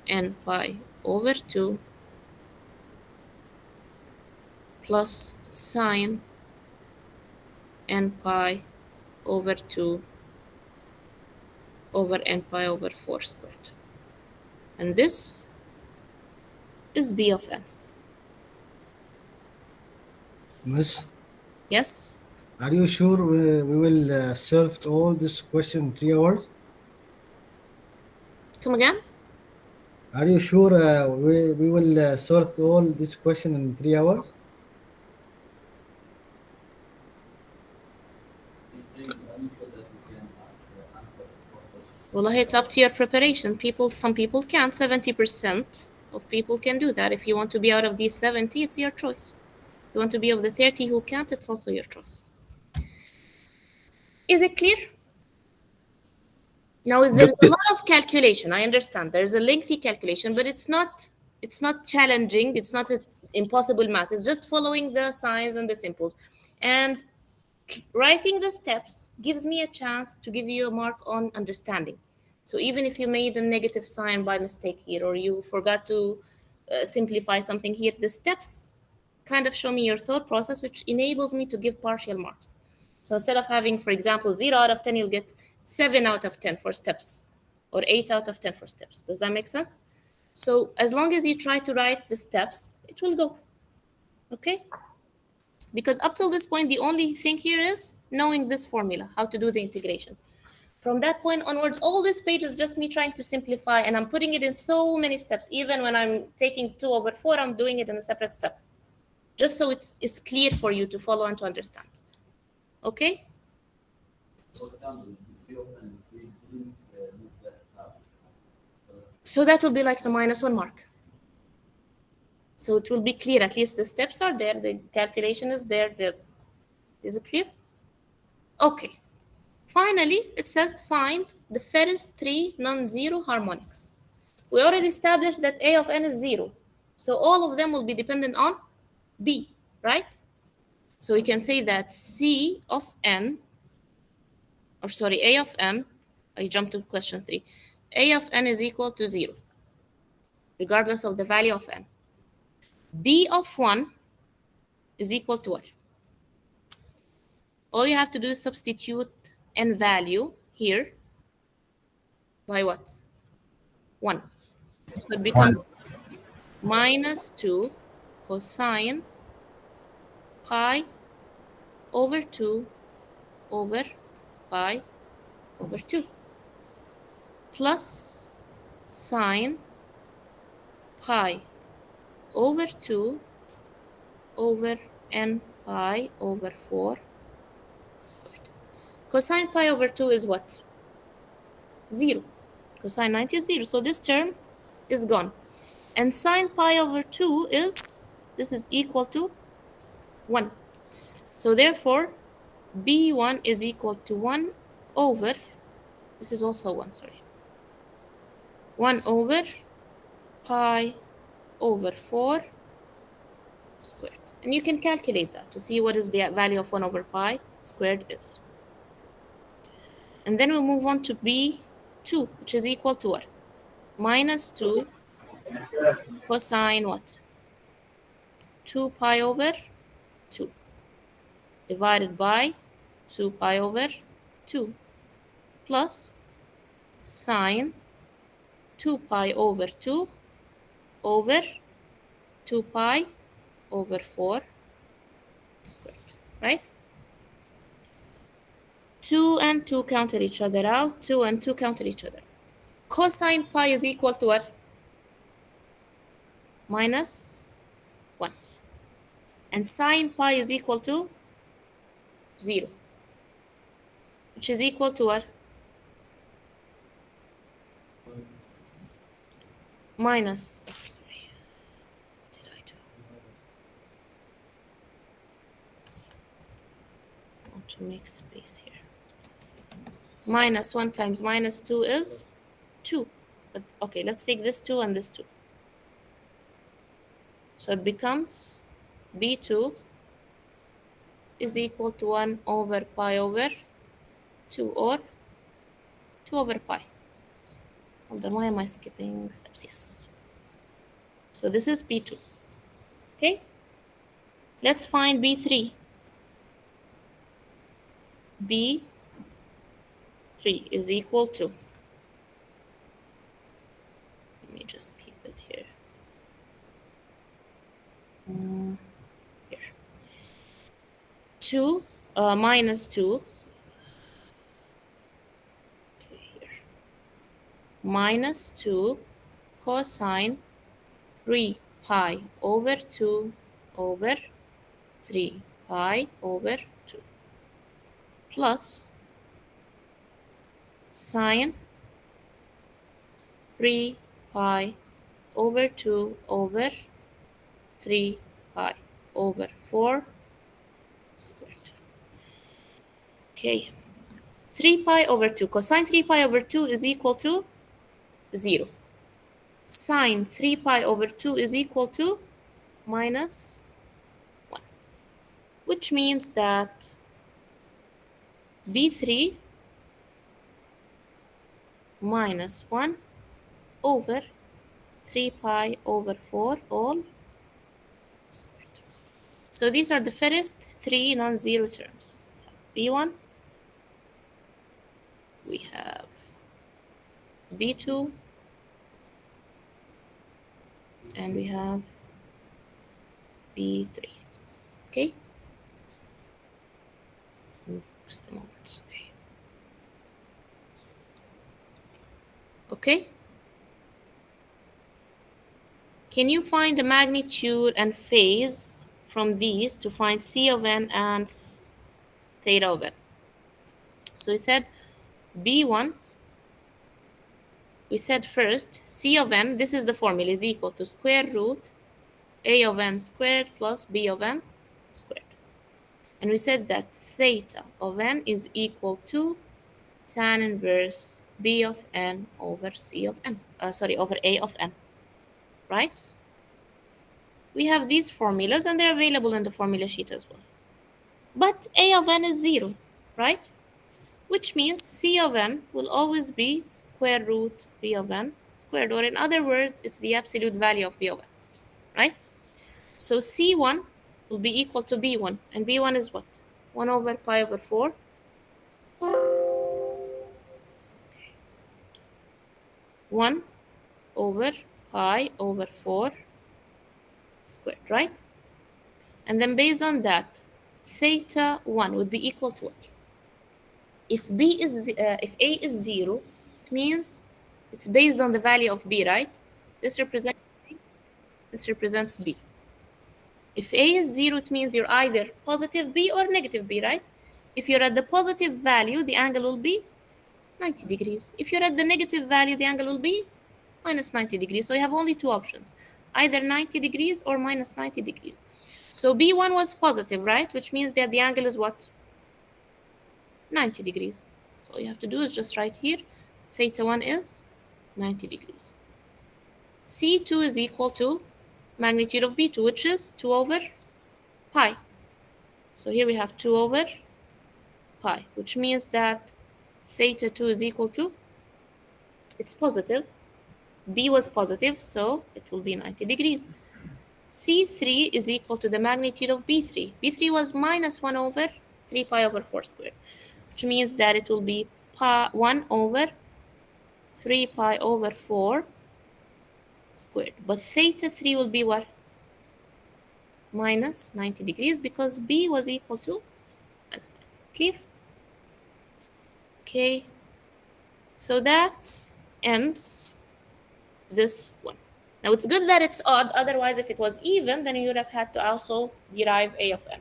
n pi over 2 plus sine n pi over 2 over n pi over 4 squared. And this is b of n. Miss, Yes? are you sure we will solve all this question in 3 hours? Come again? Are you sure we will solve all this question in 3 hours? Well, it's up to your preparation. Some people can't. 70% of people can do that. If you want to be out of these 70, it's your choice. If you want to be of the 30 who can't, it's also your choice. Is it clear? Now, there's a lot of calculation. I understand. There's a lengthy calculation, but it's not challenging. It's not an impossible math. It's just following the signs and the symbols. And writing the steps gives me a chance to give you a mark on understanding. So even if you made a negative sign by mistake here, or you forgot to simplify something here, the steps kind of show me your thought process, which enables me to give partial marks. So instead of having, for example, 0 out of 10, you'll get 7 out of 10 for steps, or 8 out of 10 for steps. Does that make sense? So as long as you try to write the steps, it will go. Okay? Because up till this point, the only thing here is knowing this formula, how to do the integration. From that point onwards, all this page is just me trying to simplify, and I'm putting it in so many steps. Even when I'm taking 2/4, I'm doing it in a separate step, just so it's clear for you to follow and to understand. Okay? So that will be like the -1 mark. So it will be clear, at least the steps are there, the calculation is there. Is it clear? Okay. Finally, it says find the first 3 non-zero harmonics. We already established that A of n is 0. So all of them will be dependent on B, right? So we can say that C of n, or sorry, A of n, I jumped to question 3. A of n is equal to 0, regardless of the value of n. B of 1 is equal to what? All you have to do is substitute n value here by what? 1. So it becomes -2 cosine pi over 2 over pi over 2 plus sine pi over 2 over n pi over 4 squared. Cosine pi over 2 is what? 0. Cosine 90 is 0. So this term is gone. And sine pi over 2 is, this is equal to 1. So therefore, B1 is equal to 1 over, this is also 1, sorry. 1 over pi over 4 squared. And you can calculate that to see what is the value of 1 over pi squared is. And then we move on to B2, which is equal to what? -2 cosine what? 2 pi over 2 divided by 2 pi over 2 plus sine 2 pi over 2 over 2 pi over 4 squared, right? 2 and 2 counter each other out, 2 and 2 counter each other out. Cosine pi is equal to what? -1. And sine pi is equal to 0, which is equal to what? Sorry, what did I do? I want to make space here. -1 times -2 is 2. But okay, let's take this 2 and this 2. So it becomes B2 is equal to 1 over pi over 2, or 2 over pi. Hold on, why am I skipping steps? Yes. So this is B2. Okay? Let's find B3. B3 is equal to, let me just keep it here. Here. 2 -2. Okay, here. -2 cosine 3 pi over 2 over 3 pi over 2 plus sine 3 pi over 2 over 3 pi over 4 squared. Okay, 3 pi over 2. Cosine 3 pi over 2 is equal to 0. Sine 3 pi over 2 is equal to -1, which means that B3 -1 over 3 pi over 4 all squared. So these are the first 3 non-zero terms. B1, we have B2, and we have B3. Okay? Just a moment. Okay. Can you find the magnitude and phase from these to find C of n and theta of n? So we said B1, we said first C of n, this is the formula, is equal to square root A of n squared plus B of n squared. And we said that theta of n is equal to tan inverse B of n over C of n, over A of n, right? We have these formulas and they're available in the formula sheet as well. But A of n is 0, right? Which means C of n will always be square root B of n squared, or in other words, it's the absolute value of B of n, right? So C1 will be equal to B1, and B1 is what? 1 over pi over 4. One over pi over 4 squared, right? And then based on that, theta 1 would be equal to what? If if A is 0, it means it's based on the value of B, right? This represents B, this represents B. If A is 0, it means you're either positive B or negative B, right? If you're at the positive value, the angle will be 90 degrees. If you're at the negative value, the angle will be minus 90 degrees. So you have only two options, either 90 degrees or minus 90 degrees. So B1 was positive, right? Which means that the angle is what? 90 degrees. So all you have to do is just write here, theta 1 is 90 degrees. C2 is equal to magnitude of B2, which is 2 over pi. So here we have 2 over pi, which means that theta 2 is equal to, it's positive, B was positive, so it will be 90 degrees. C3 is equal to the magnitude of B3. B3 was minus 1 over 3 pi over 4 squared, which means that it will be 1 over 3 pi over 4 squared. But theta 3 will be what? Minus 90 degrees, because B was equal to minus 90. Clear? Okay. So that ends this one. Now it's good that it's odd, otherwise if it was even, then you would have had to also derive A of n,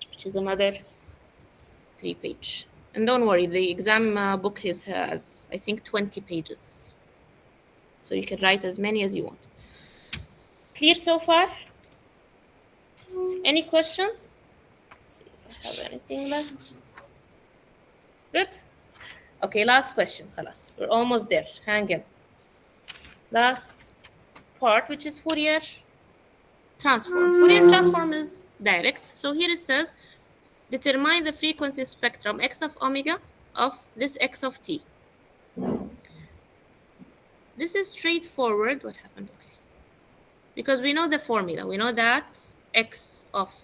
which is another 3-page. And don't worry, the exam book has, I think, 20 pages. So you can write as many as you want. Clear so far? Any questions? Let's see if I have anything left. Good? Okay, last question, خلاص. We're almost there, hang in. Last part, which is Fourier transform. Fourier transform is direct. So here it says, determine the frequency spectrum x of omega of this x of t. This is straightforward. What happened? Okay. Because we know the formula. We know that x of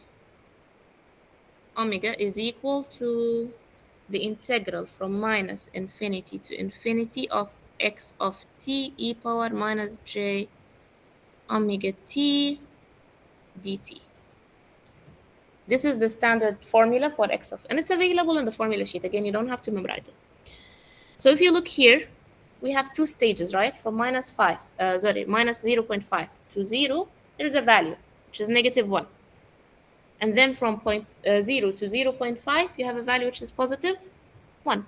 omega is equal to the integral from minus infinity to infinity of x of t e power minus j omega t dt. This is the standard formula for x of, and it's available in the formula sheet. Again, you don't have to memorize it. So if you look here, we have two stages, right? From minus 0.5 to 0, there's a value, which is -1. And then from 0 to 0.5, you have a value which is +1.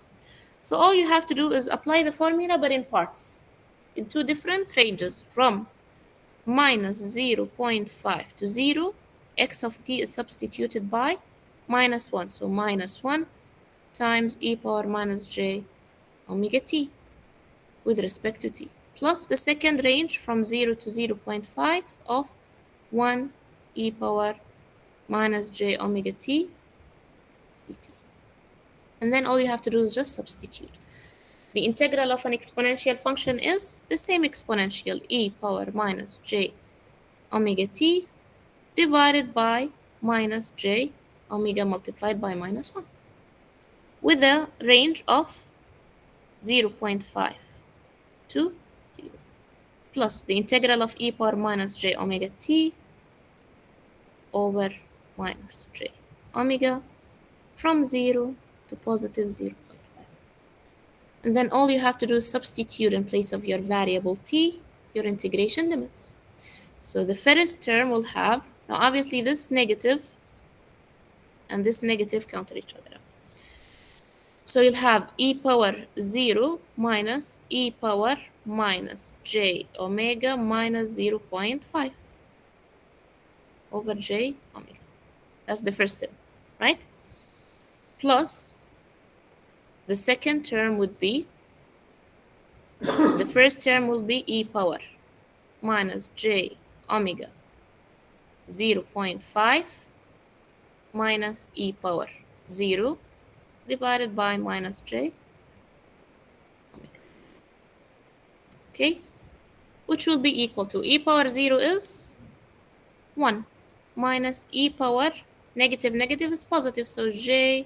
So all you have to do is apply the formula, but in parts, in two different ranges. From minus 0.5 to 0, x of t is substituted by -1. So -1 times e power minus j omega t with respect to t, plus the second range from 0 to 0.5 of 1 e power minus j omega t dt. And then all you have to do is just substitute. The integral of an exponential function is the same exponential, e power minus j omega t divided by minus j omega multiplied by -1, with a range of 0.5 to 0, plus the integral of e power minus j omega t over minus j omega from 0 to positive 0.5. And then all you have to do is substitute in place of your variable t, your integration limits. So the first term will have, now obviously this negative and this negative counter each other out. So you'll have e power 0 minus e power minus j omega minus 0.5 over j omega. That's the first term, right? Plus the second term would be, the first term will be e power minus j omega 0.5 minus e power 0 divided by minus j omega. Okay, which will be equal to e power 0 is 1 minus e power negative is positive, so j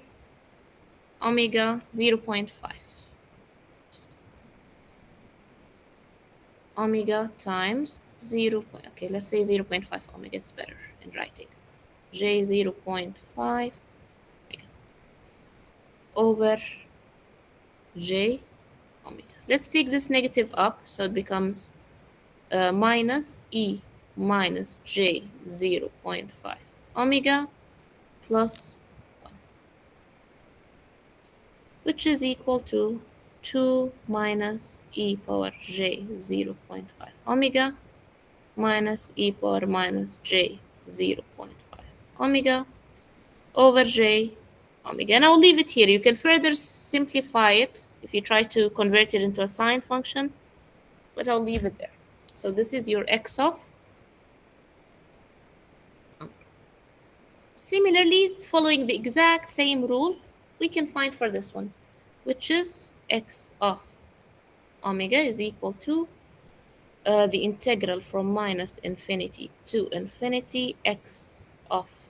omega 0.5 omega times 0. Okay, let's say 0.5 omega, it's better in writing. J 0.5 omega over j omega. Let's take this negative up, so it becomes minus e minus j 0.5 omega plus 1, which is equal to 2 minus e power j 0.5 omega minus e power minus j 0.5 omega over j omega. And I'll leave it here. You can further simplify it if you try to convert it into a sine function, but I'll leave it there. So this is your x of omega. Similarly, following the exact same rule, we can find for this one, which is x of omega is equal to the integral from minus infinity to infinity x of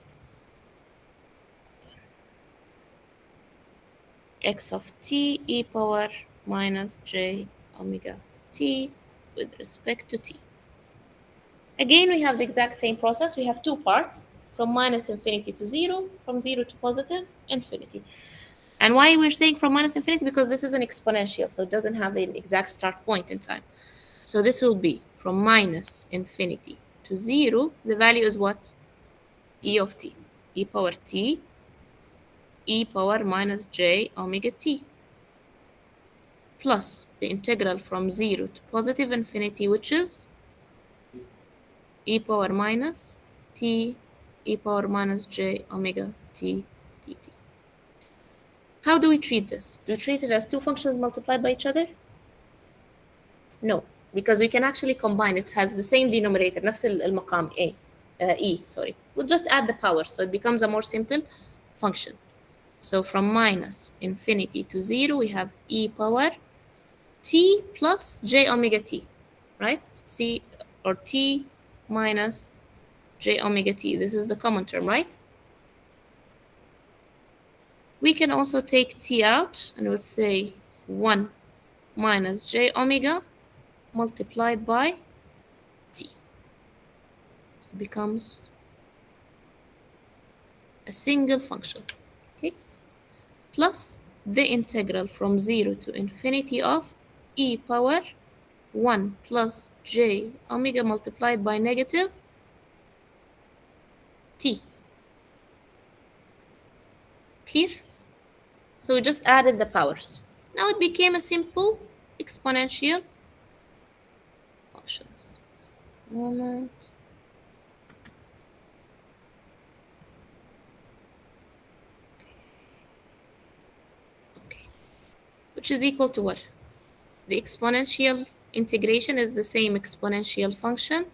t e power minus j omega t with respect to t. Again, we have the exact same process. We have two parts, from minus infinity to 0, from 0 to positive infinity. And why we're saying from minus infinity? Because this is an exponential, so it doesn't have an exact start point in time. So this will be from minus infinity to 0. The value is what? E of t, e power t, e power minus j omega t, plus the integral from 0 to positive infinity, which is e power minus t, e power minus j omega t dt. How do we treat this? Do we treat it as two functions multiplied by each other? No, because we can actually combine. It has the same denominator, نفس المقام e, sorry. We'll just add the power, so it becomes a more simple function. So from minus infinity to 0, we have e power t plus j omega t, right? C or t minus j omega t. This is the common term, right? We can also take t out, and we'll say 1 minus j omega multiplied by t. So it becomes a single function, okay? Plus the integral from 0 to infinity of e power 1 plus j omega multiplied by negative t. Clear? So we just added the powers. Now it became a simple exponential functions. Just a moment. Okay. Which is equal to what? The exponential integration is the same exponential function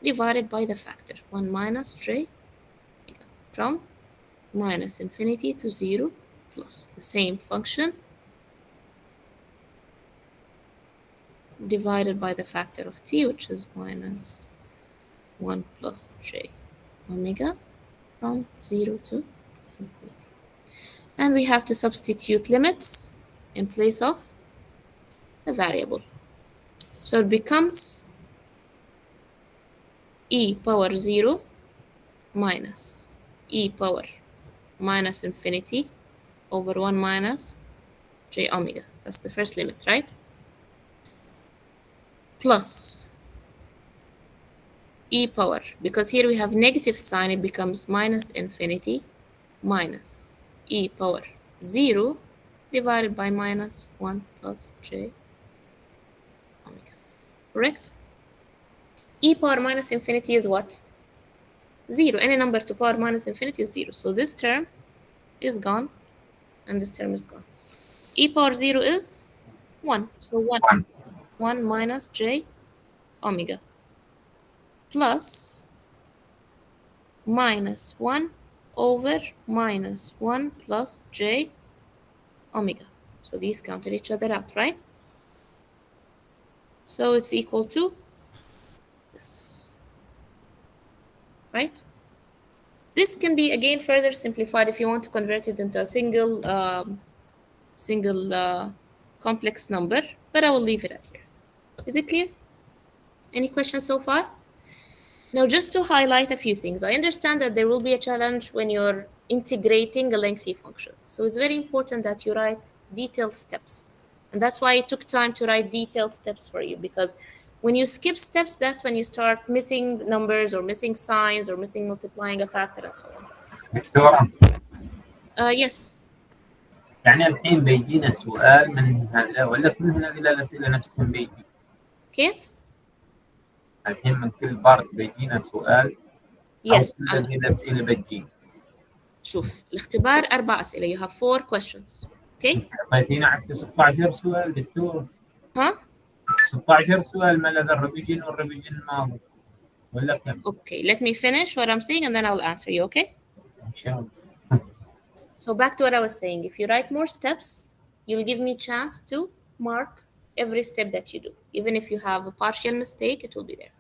divided by the factor 1 minus j omega, from minus infinity to 0 plus the same function divided by the factor of t, which is minus 1 plus j omega from 0 to infinity. And we have to substitute limits in place of the variable. So it becomes e power 0 minus e power minus infinity over 1 minus j omega. That's the first limit, right? Plus e power, because here we have negative sign, it becomes minus infinity minus e power 0 divided by minus 1 plus j omega. Correct? E power minus infinity is what? 0. Any number to power minus infinity is 0. So this term is gone and this term is gone. E power 0 is 1. So 1 minus j omega plus minus 1 over minus 1 plus j omega. So these cancel each other out, right? So it's equal to this, right? This can be again further simplified if you want to convert it into a single complex number, but I will leave it at here. Is it clear? Any questions so far? Now, just to highlight a few things, I understand that there will be a challenge when you're integrating a lengthy function. So it's very important that you write detailed steps. And that's why it took time to write detailed steps for you, because when you skip steps, that's when you start missing numbers or missing signs or missing multiplying a factor and so on. دكتورة Yes. يعني الحين بيجينا سؤال من هذا ولا كل هذه الأسئلة نفسهم بيجي؟ كيف؟ الحين من كل بارت بيجينا سؤال أو Yes. كل هذه الأسئلة بتجي؟ شوف الاختبار 4 أسئلة. You have 4 questions. Okay? أعطيتينا عدت 16 سؤال دكتور. ها؟ 16 سؤال ما لدى الريفيجن والريفيجن الماضي ولا كم؟ Okay, let me finish what I'm saying and then I'll answer you, okay? إن شاء الله. So back to what I was saying, if you write more steps, you'll give me chance to mark every step that you do. Even if you have a partial mistake, it will be there.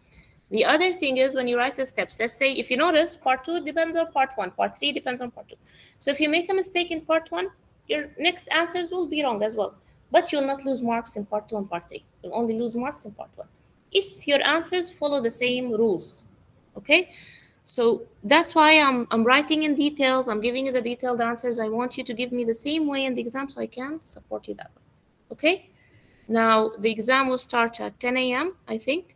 The other thing is when you write the steps, let's say if you notice part 2 depends on part 1, part 3 depends on part 2. So if you make a mistake in part 1, your next answers will be wrong as well. But you'll not lose marks in part 2 and part 3. You'll only lose marks in part 1. If your answers follow the same rules, okay? So that's why I'm writing in details. I'm giving you the detailed answers. I want you to give me the same way in the exam so I can support you that way. Okay? Now, the exam will start at 10 a.m., I think.